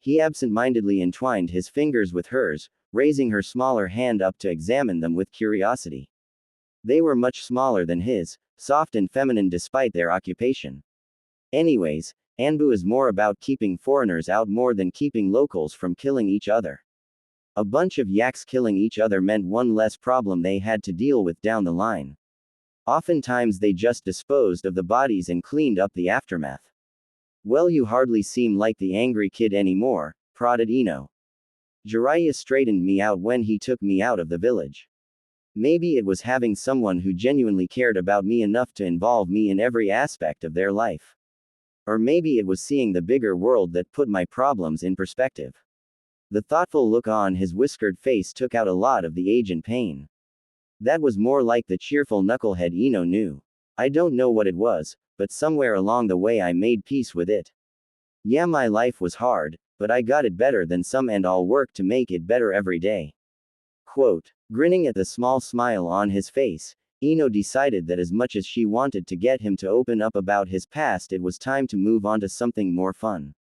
He absent-mindedly entwined his fingers with hers, raising her smaller hand up to examine them with curiosity. They were much smaller than his, soft and feminine despite their occupation. Anyways, Anbu is more about keeping foreigners out more than keeping locals from killing each other. A bunch of yaks killing each other meant one less problem they had to deal with down the line. Oftentimes they just disposed of the bodies and cleaned up the aftermath. Well, you hardly seem like the angry kid anymore, prodded Ino. Jiraiya straightened me out when he took me out of the village. Maybe it was having someone who genuinely cared about me enough to involve me in every aspect of their life. Or maybe it was seeing the bigger world that put my problems in perspective. The thoughtful look on his whiskered face took out a lot of the age and pain. That was more like the cheerful knucklehead Ino knew. I don't know what it was, but somewhere along the way I made peace with it. Yeah, my life was hard, but I got it better than some and I'll work to make it better every day. Quote. Grinning at the small smile on his face, Ino decided that as much as she wanted to get him to open up about his past, it was time to move on to something more fun.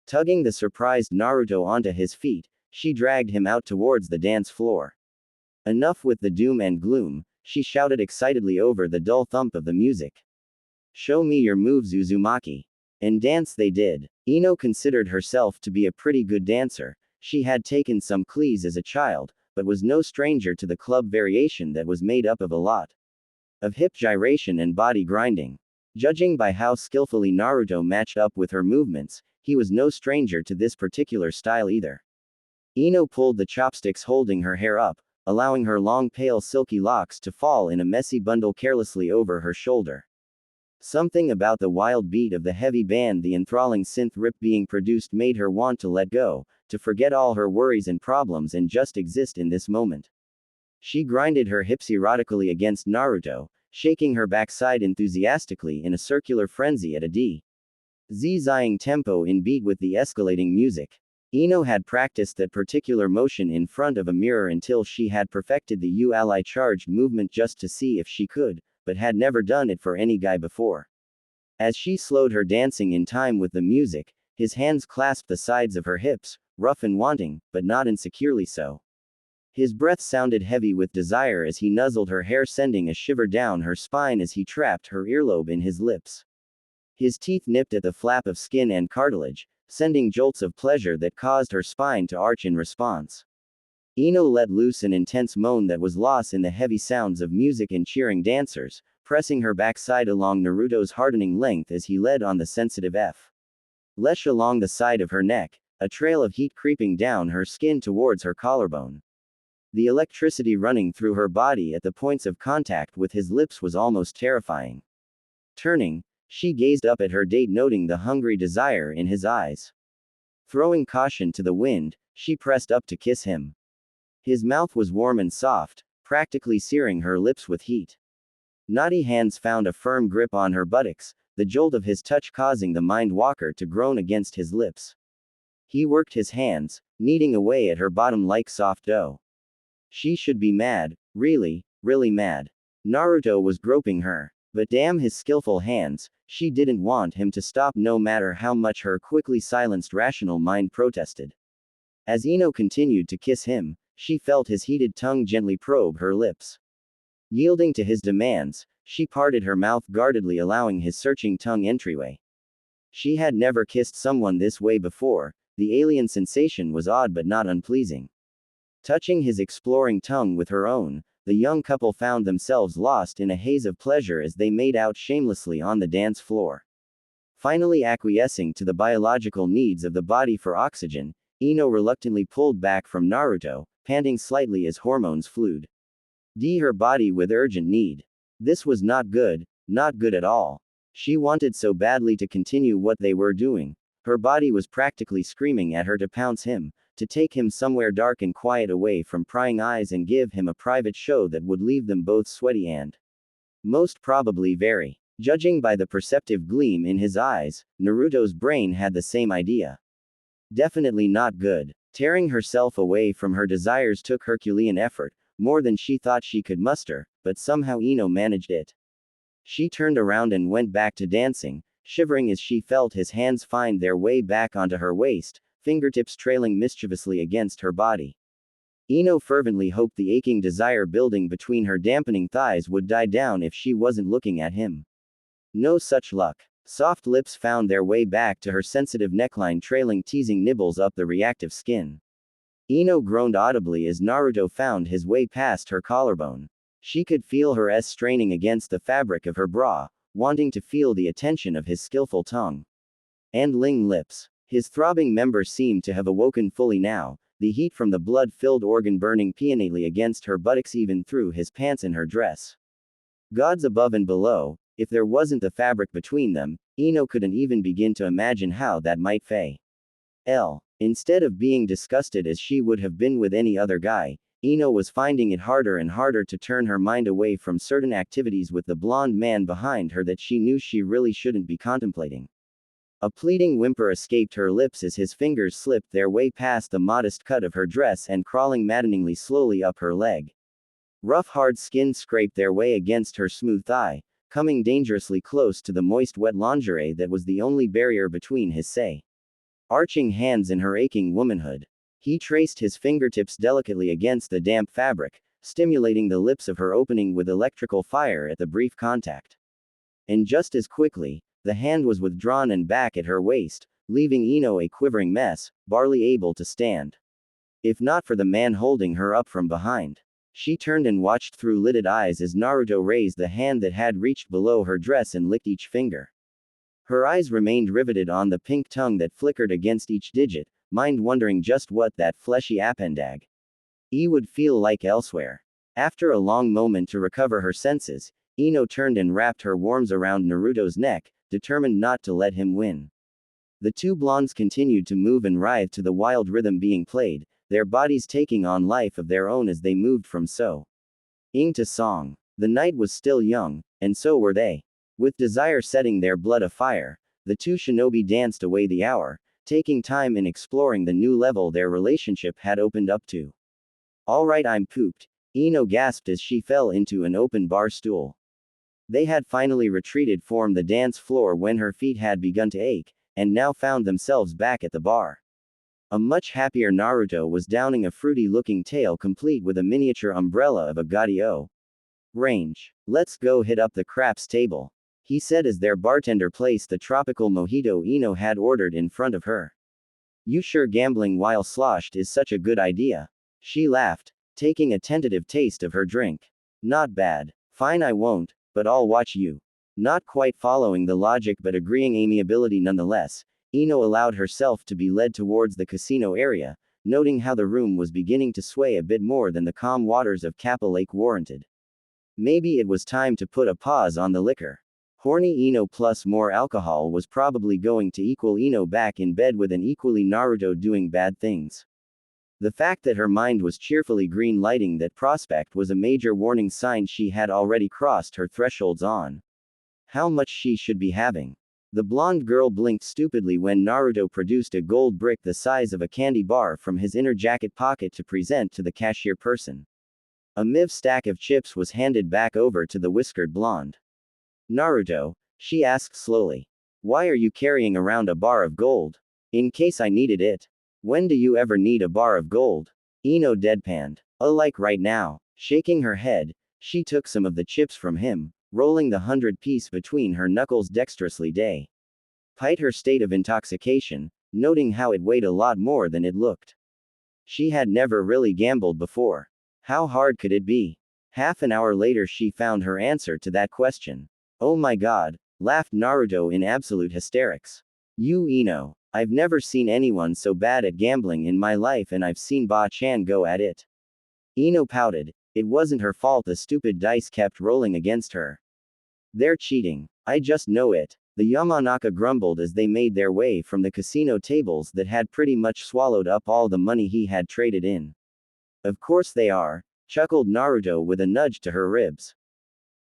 Tugging the surprised Naruto onto his feet, she dragged him out towards the dance floor. Enough with the doom and gloom, she shouted excitedly over the dull thump of the music. Show me your moves, Uzumaki. And dance they did. Ino considered herself to be a pretty good dancer. She had taken some clees as a child, but was no stranger to the club variation that was made up of a lot of hip gyration and body grinding. Judging by how skillfully Naruto matched up with her movements, he was no stranger to this particular style either. Ino pulled the chopsticks holding her hair up, allowing her long pale silky locks to fall in a messy bundle carelessly over her shoulder. Something about the wild beat of the heavy band, the enthralling synth rip being produced, made her want to let go, to forget all her worries and problems and just exist in this moment. She grinded her hips erotically against Naruto, shaking her backside enthusiastically in a circular frenzy at a dizzying tempo in beat with the escalating music. Ino had practiced that particular motion in front of a mirror until she had perfected the U-ally charged movement just to see if she could, but had never done it for any guy before. As she slowed her dancing in time with the music, his hands clasped the sides of her hips, rough and wanting, but not insecurely so. His breath sounded heavy with desire as he nuzzled her hair, sending a shiver down her spine as he trapped her earlobe in his lips. His teeth nipped at the flap of skin and cartilage, sending jolts of pleasure that caused her spine to arch in response. Ino let loose an intense moan that was lost in the heavy sounds of music and cheering dancers, pressing her backside along Naruto's hardening length as he led on the sensitive flesh along the side of her neck, a trail of heat creeping down her skin towards her collarbone. The electricity running through her body at the points of contact with his lips was almost terrifying. Turning, she gazed up at her date, noting the hungry desire in his eyes. Throwing caution to the wind, she pressed up to kiss him. His mouth was warm and soft, practically searing her lips with heat. Knotty hands found a firm grip on her buttocks, the jolt of his touch causing the mind walker to groan against his lips. He worked his hands, kneading away at her bottom like soft dough. She should be mad, really, really mad. Naruto was groping her. But damn his skillful hands, she didn't want him to stop no matter how much her quickly silenced rational mind protested. As Ino continued to kiss him, she felt his heated tongue gently probe her lips. Yielding to his demands, she parted her mouth guardedly, allowing his searching tongue entryway. She had never kissed someone this way before. The alien sensation was odd but not unpleasing. Touching his exploring tongue with her own, the young couple found themselves lost in a haze of pleasure as they made out shamelessly on the dance floor. Finally acquiescing to the biological needs of the body for oxygen, Ino reluctantly pulled back from Naruto, panting slightly as hormones flowed. Her body with urgent need. This was not good at all. She wanted so badly to continue what they were doing. Her body was practically screaming at her to pounce him, to take him somewhere dark and quiet away from prying eyes and give him a private show that would leave them both sweaty and most probably very. Judging by the perceptive gleam in his eyes, Naruto's brain had the same idea. Definitely not good. Tearing herself away from her desires took Herculean effort, more than she thought she could muster, but somehow Ino managed it. She turned around and went back to dancing, shivering as she felt his hands find their way back onto her waist, fingertips trailing mischievously against her body. Ino fervently hoped the aching desire building between her dampening thighs would die down if she wasn't looking at him. No such luck. Soft lips found their way back to her sensitive neckline, trailing teasing nibbles up the reactive skin. Ino groaned audibly as Naruto found his way past her collarbone. She could feel her straining against the fabric of her bra, wanting to feel the attention of his skillful tongue and ling lips. His throbbing member seemed to have awoken fully now, the heat from the blood-filled organ burning pianely against her buttocks even through his pants and her dress. Gods above and below, if there wasn't the fabric between them, Ino couldn't even begin to imagine how that might fail. Instead of being disgusted as she would have been with any other guy, Ino was finding it harder and harder to turn her mind away from certain activities with the blonde man behind her that she knew she really shouldn't be contemplating. A pleading whimper escaped her lips as his fingers slipped their way past the modest cut of her dress and crawling maddeningly slowly up her leg. Rough hard skin scraped their way against her smooth thigh, coming dangerously close to the moist wet lingerie that was the only barrier between his arching hands and her aching womanhood. He traced his fingertips delicately against the damp fabric, stimulating the lips of her opening with electrical fire at the brief contact. And just as quickly, the hand was withdrawn and back at her waist, leaving Ino a quivering mess, barely able to stand. If not for the man holding her up from behind. She turned and watched through lidded eyes as Naruto raised the hand that had reached below her dress and licked each finger. Her eyes remained riveted on the pink tongue that flickered against each digit, mind wondering just what that fleshy appendage would feel like elsewhere. After a long moment to recover her senses, Ino turned and wrapped her arms around Naruto's neck, determined not to let him win. The two blondes continued to move and writhe to the wild rhythm being played, their bodies taking on life of their own as they moved from song to song. The night was still young, and so were they. With desire setting their blood afire, the two shinobi danced away the hour, taking time in exploring the new level their relationship had opened up to. "Alright, I'm pooped," Ino gasped as she fell into an open bar stool. They had finally retreated from the dance floor when her feet had begun to ache, and now found themselves back at the bar. A much happier Naruto was downing a fruity-looking tail complete with a miniature umbrella of a gaudio range. "Let's go hit up the craps table," he said as their bartender placed the tropical mojito Ino had ordered in front of her. "You sure gambling while sloshed is such a good idea?" She laughed, taking a tentative taste of her drink. "Not bad. Fine, I won't, but I'll watch you." Not quite following the logic but agreeing amiability nonetheless, Ino allowed herself to be led towards the casino area, noting how the room was beginning to sway a bit more than the calm waters of Kappa Lake warranted. Maybe it was time to put a pause on the liquor. Horny Ino plus more alcohol was probably going to equal Ino back in bed with an equally Naruto doing bad things. The fact that her mind was cheerfully green lighting that prospect was a major warning sign she had already crossed her thresholds on how much she should be having. The blonde girl blinked stupidly when Naruto produced a gold brick the size of a candy bar from his inner jacket pocket to present to the cashier person. A miv stack of chips was handed back over to the whiskered blonde. "Naruto," she asked slowly, "why are you carrying around a bar of gold?" "In case I needed it." "When do you ever need a bar of gold?" Ino deadpanned. Like right now." Shaking her head, she took some of the chips from him, rolling the 100-piece between her knuckles dexterously despite her state of intoxication, noting how it weighed a lot more than it looked. She had never really gambled before. How hard could it be? Half an hour later she found her answer to that question. "Oh my god," laughed Naruto in absolute hysterics. "You Ino. I've never seen anyone so bad at gambling in my life and I've seen Ba-chan go at it." Ino pouted. It wasn't her fault the stupid dice kept rolling against her. "They're cheating. I just know it," the Yamanaka grumbled as they made their way from the casino tables that had pretty much swallowed up all the money he had traded in. "Of course they are," chuckled Naruto with a nudge to her ribs.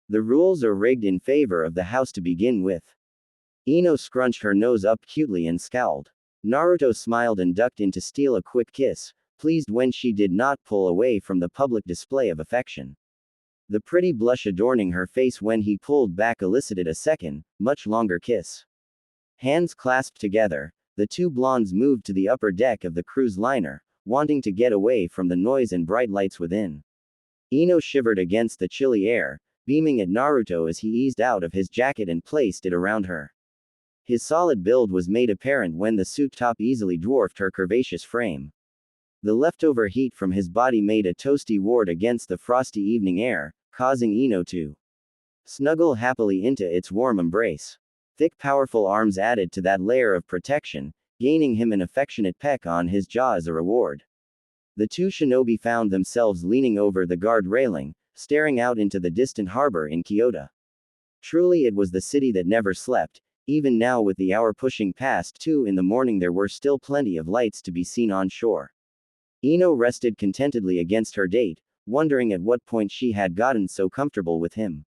"The rules are rigged in favor of the house to begin with." Ino scrunched her nose up cutely and scowled. Naruto smiled and ducked in to steal a quick kiss, pleased when she did not pull away from the public display of affection. The pretty blush adorning her face when he pulled back elicited a second, much longer kiss. Hands clasped together, the two blondes moved to the upper deck of the cruise liner, wanting to get away from the noise and bright lights within. Ino shivered against the chilly air, beaming at Naruto as he eased out of his jacket and placed it around her. His solid build was made apparent when the suit top easily dwarfed her curvaceous frame. The leftover heat from his body made a toasty ward against the frosty evening air, causing Ino to snuggle happily into its warm embrace. Thick powerful arms added to that layer of protection, gaining him an affectionate peck on his jaw as a reward. The two shinobi found themselves leaning over the guard railing, staring out into the distant harbor in Kyoto. Truly it was the city that never slept. Even now with the hour pushing past 2 in the morning there were still plenty of lights to be seen on shore. Ino rested contentedly against her date, wondering at what point she had gotten so comfortable with him.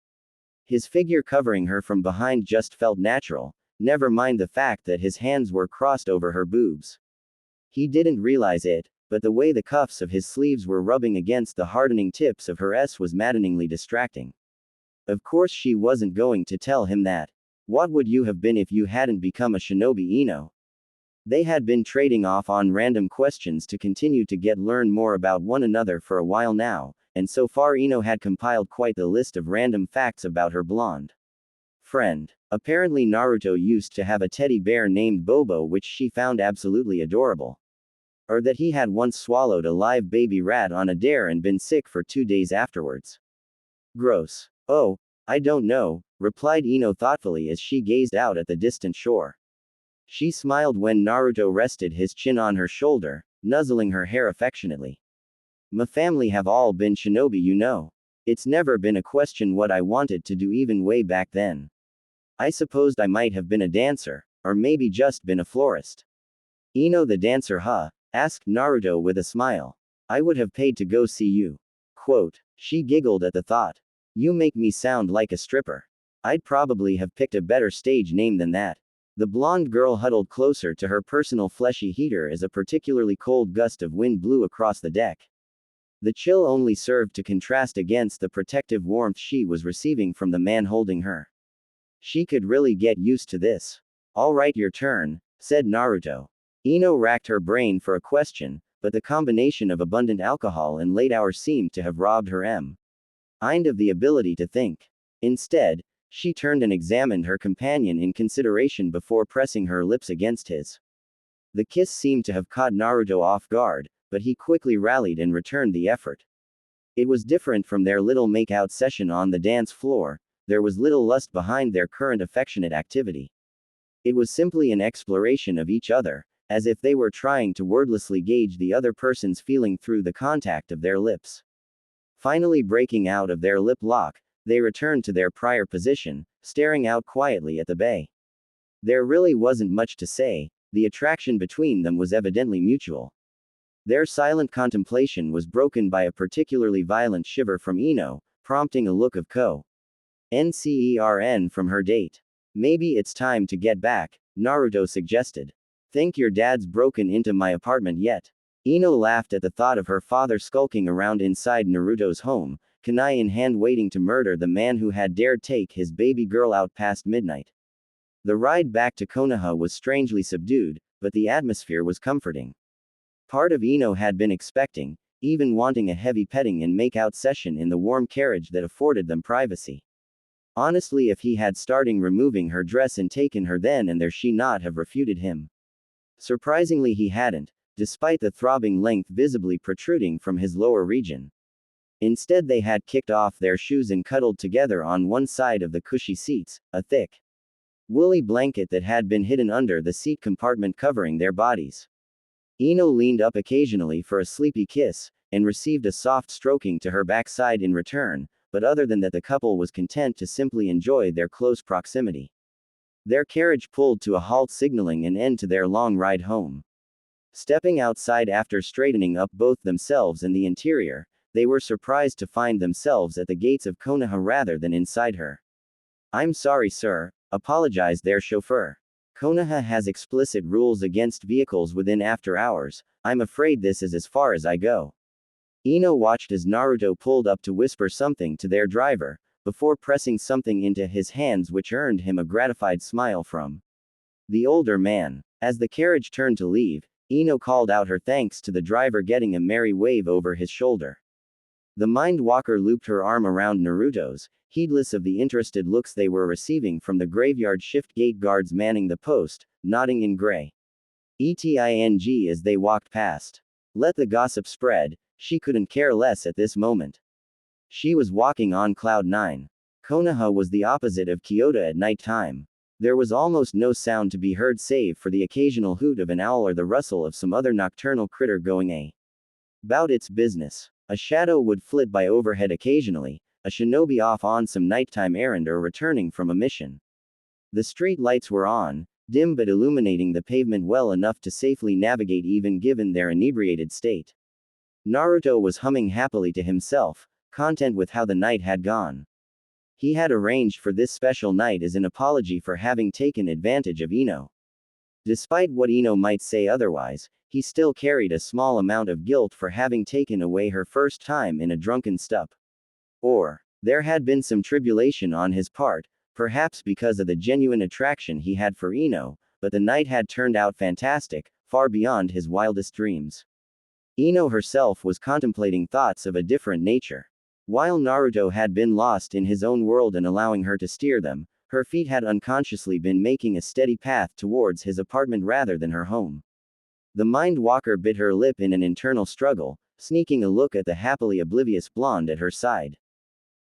His figure covering her from behind just felt natural, never mind the fact that his hands were crossed over her boobs. He didn't realize it, but the way the cuffs of his sleeves were rubbing against the hardening tips of her S was maddeningly distracting. Of course she wasn't going to tell him that. What would you have been if you hadn't become a shinobi, Ino? They had been trading off on random questions to continue to learn more about one another for a while now, and so far Ino had compiled quite the list of random facts about her blonde friend. Apparently Naruto used to have a teddy bear named Bobo which she found absolutely adorable. Or that he had once swallowed a live baby rat on a dare and been sick for 2 days afterwards. Gross. "Oh, I don't know," replied Ino thoughtfully as she gazed out at the distant shore. She smiled when Naruto rested his chin on her shoulder, nuzzling her hair affectionately. "My family have all been shinobi, you know. It's never been a question what I wanted to do even way back then. I supposed I might have been a dancer, or maybe just been a florist." "Ino the dancer, huh?" asked Naruto with a smile. "I would have paid to go see you." Quote. She giggled at the thought. "You make me sound like a stripper. I'd probably have picked a better stage name than that." The blonde girl huddled closer to her personal fleshy heater as a particularly cold gust of wind blew across the deck. The chill only served to contrast against the protective warmth she was receiving from the man holding her. She could really get used to this. Alright, your turn, said Naruto. Ino racked her brain for a question, but the combination of abundant alcohol and late hours seemed to have robbed her mind of the ability to think. Instead, she turned and examined her companion in consideration before pressing her lips against his. The kiss seemed to have caught Naruto off guard, but he quickly rallied and returned the effort. It was different from their little make-out session on the dance floor. There was little lust behind their current affectionate activity. It was simply an exploration of each other, as if they were trying to wordlessly gauge the other person's feeling through the contact of their lips. Finally breaking out of their lip lock, they returned to their prior position, staring out quietly at the bay. There really wasn't much to say, the attraction between them was evidently mutual. Their silent contemplation was broken by a particularly violent shiver from Ino, prompting a look of concern from her date. Maybe it's time to get back, Naruto suggested. Think your dad's broken into my apartment yet? Ino laughed at the thought of her father skulking around inside Naruto's home, kunai in hand waiting to murder the man who had dared take his baby girl out past midnight. The ride back to Konoha was strangely subdued, but the atmosphere was comforting. Part of Ino had been expecting, even wanting a heavy petting and make-out session in the warm carriage that afforded them privacy. Honestly, if he had started removing her dress and taken her then and there, she not have refuted him. Surprisingly, he hadn't, despite the throbbing length visibly protruding from his lower region. Instead, they had kicked off their shoes and cuddled together on one side of the cushy seats, a thick, woolly blanket that had been hidden under the seat compartment covering their bodies. Ino leaned up occasionally for a sleepy kiss, and received a soft stroking to her backside in return, but other than that the couple was content to simply enjoy their close proximity. Their carriage pulled to a halt, signaling an end to their long ride home. Stepping outside after straightening up both themselves and the interior, they were surprised to find themselves at the gates of Konoha rather than inside her. I'm sorry, sir, apologized their chauffeur. Konoha has explicit rules against vehicles within after hours. I'm afraid this is as far as I go. Ino watched as Naruto pulled up to whisper something to their driver, before pressing something into his hands which earned him a gratified smile from the older man. As the carriage turned to leave, Ino called out her thanks to the driver, getting a merry wave over his shoulder. The Mind Walker looped her arm around Naruto's, heedless of the interested looks they were receiving from the graveyard shift gate guards manning the post, nodding in gray ETING as they walked past. Let the gossip spread, she couldn't care less at this moment. She was walking on cloud nine. Konoha was the opposite of Kyoto at night time. There was almost no sound to be heard save for the occasional hoot of an owl or the rustle of some other nocturnal critter going about its business. A shadow would flit by overhead occasionally, a shinobi off on some nighttime errand or returning from a mission. The street lights were on, dim but illuminating the pavement well enough to safely navigate even given their inebriated state. Naruto was humming happily to himself, content with how the night had gone. He had arranged for this special night as an apology for having taken advantage of Ino. Despite what Ino might say otherwise, he still carried a small amount of guilt for having taken away her first time in a drunken stup. Or, there had been some tribulation on his part, perhaps because of the genuine attraction he had for Ino, but the night had turned out fantastic, far beyond his wildest dreams. Ino herself was contemplating thoughts of a different nature. While Naruto had been lost in his own world and allowing her to steer them, her feet had unconsciously been making a steady path towards his apartment rather than her home. The Mind Walker bit her lip in an internal struggle, sneaking a look at the happily oblivious blonde at her side.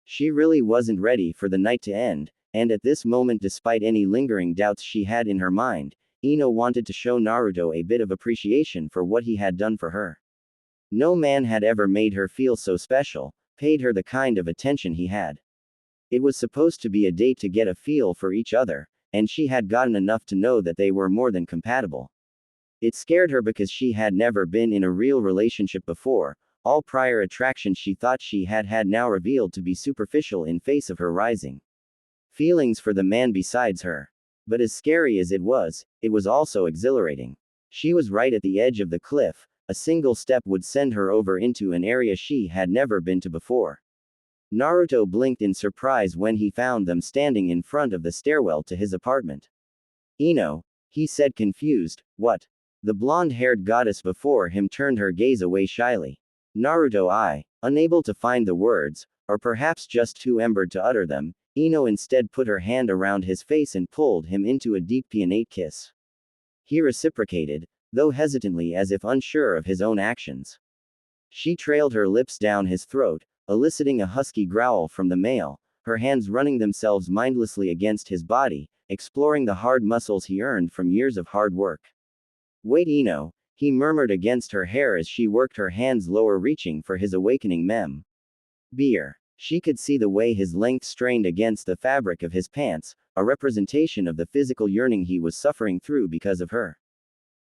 She really wasn't ready for the night to end, and at this moment, despite any lingering doubts she had in her mind, Ino wanted to show Naruto a bit of appreciation for what he had done for her. No man had ever made her feel so special, paid her the kind of attention he had. It was supposed to be a date to get a feel for each other, and she had gotten enough to know that they were more than compatible. It scared her because she had never been in a real relationship before. All prior attraction she thought she had now revealed to be superficial in face of her rising feelings for the man besides her. But as scary as it was also exhilarating. She was right at the edge of the cliff, A single step would send her over into an area she had never been to before. Naruto blinked in surprise when he found them standing in front of the stairwell to his apartment. Ino, he said confused, what? The blonde-haired goddess before him turned her gaze away shyly. Naruto, unable to find the words, or perhaps just too embered to utter them, Ino instead put her hand around his face and pulled him into a deep peonate kiss. He reciprocated, though hesitantly as if unsure of his own actions. She trailed her lips down his throat, eliciting a husky growl from the male, her hands running themselves mindlessly against his body, exploring the hard muscles he earned from years of hard work. Wait, Ino, he murmured against her hair as she worked her hands lower, reaching for his awakening mem. Beer. She could see the way his length strained against the fabric of his pants, a representation of the physical yearning he was suffering through because of her.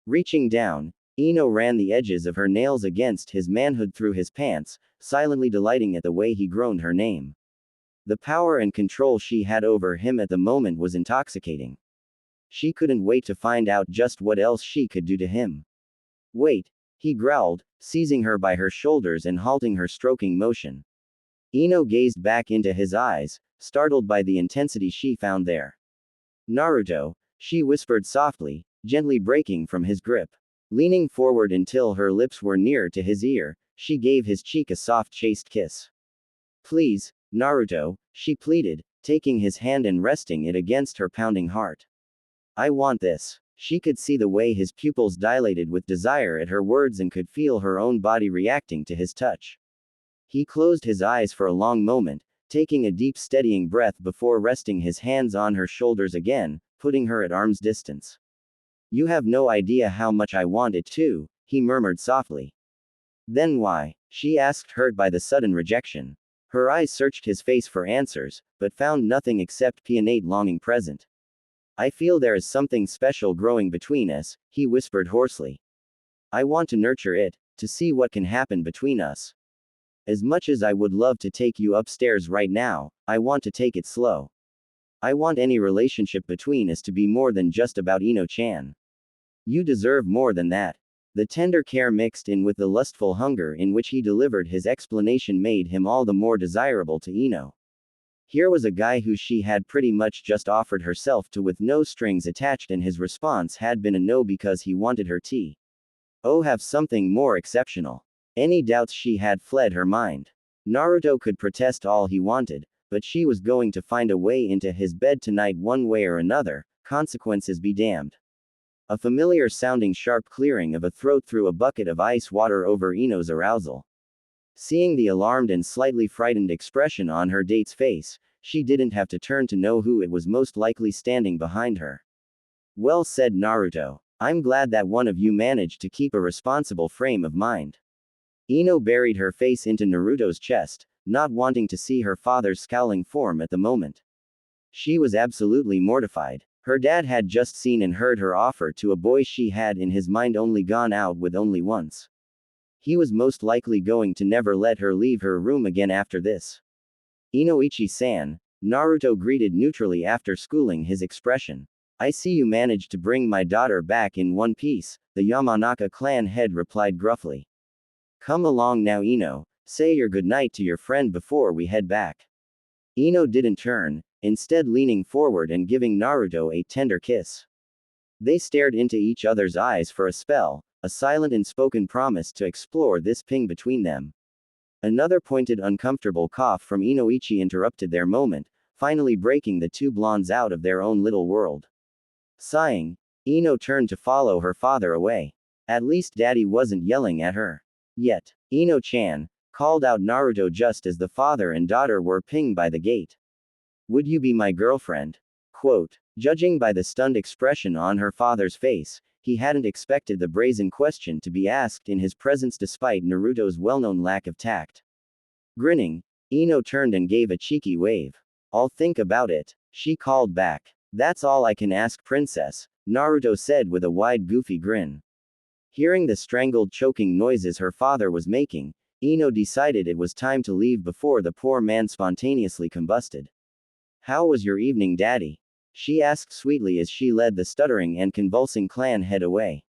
Reaching down, Ino ran the edges of her nails against his manhood through his pants, silently delighting at the way he groaned her name. The power and control she had over him at the moment was intoxicating. She couldn't wait to find out just what else she could do to him. Wait, he growled, seizing her by her shoulders and halting her stroking motion. Ino gazed back into his eyes, startled by the intensity she found there. Naruto, she whispered softly, gently breaking from his grip. Leaning forward until her lips were near to his ear, she gave his cheek a soft, chaste kiss. Please, Naruto, she pleaded, taking his hand and resting it against her pounding heart. I want this. She could see the way his pupils dilated with desire at her words and could feel her own body reacting to his touch. He closed his eyes for a long moment, taking a deep steadying breath before resting his hands on her shoulders again, putting her at arm's distance. You have no idea how much I want it too, he murmured softly. Then why? She asked, hurt by the sudden rejection. Her eyes searched his face for answers, but found nothing except peonate longing present. I feel there is something special growing between us, he whispered hoarsely. I want to nurture it, to see what can happen between us. As much as I would love to take you upstairs right now, I want to take it slow. I want any relationship between us to be more than just about Ino-chan. You deserve more than that. The tender care mixed in with the lustful hunger in which he delivered his explanation made him all the more desirable to Ino. Here was a guy who she had pretty much just offered herself to with no strings attached, and his response had been a no because he wanted her tea. Oh, have something more exceptional. Any doubts she had fled her mind. Naruto could protest all he wanted, but she was going to find a way into his bed tonight one way or another, consequences be damned. A familiar sounding sharp clearing of a throat threw a bucket of ice water over Ino's arousal. Seeing the alarmed and slightly frightened expression on her date's face, she didn't have to turn to know who it was most likely standing behind her. Well said, Naruto. I'm glad that one of you managed to keep a responsible frame of mind. Ino buried her face into Naruto's chest, not wanting to see her father's scowling form at the moment. She was absolutely mortified. Her dad had just seen and heard her offer to a boy she had in his mind only gone out with only once. He was most likely going to never let her leave her room again after this. Inoichi-san, Naruto greeted neutrally after schooling his expression. I see you managed to bring my daughter back in one piece, the Yamanaka clan head replied gruffly. Come along now, Ino, say your goodnight to your friend before we head back. Ino didn't turn, instead leaning forward and giving Naruto a tender kiss. They stared into each other's eyes for a spell, a silent and spoken promise to explore this ping between them. Another pointed uncomfortable cough from Inoichi interrupted their moment, finally breaking the two blondes out of their own little world. Sighing, Ino turned to follow her father away. At least daddy wasn't yelling at her. Yet, Ino-chan, called out Naruto just as the father and daughter were pinged by the gate. Would you be my girlfriend? Quote. Judging by the stunned expression on her father's face, he hadn't expected the brazen question to be asked in his presence despite Naruto's well-known lack of tact. Grinning, Ino turned and gave a cheeky wave. I'll think about it, she called back. That's all I can ask, princess, Naruto said with a wide goofy grin. Hearing the strangled choking noises her father was making, Ino decided it was time to leave before the poor man spontaneously combusted. How was your evening, daddy? She asked sweetly as she led the stuttering and convulsing clan head away.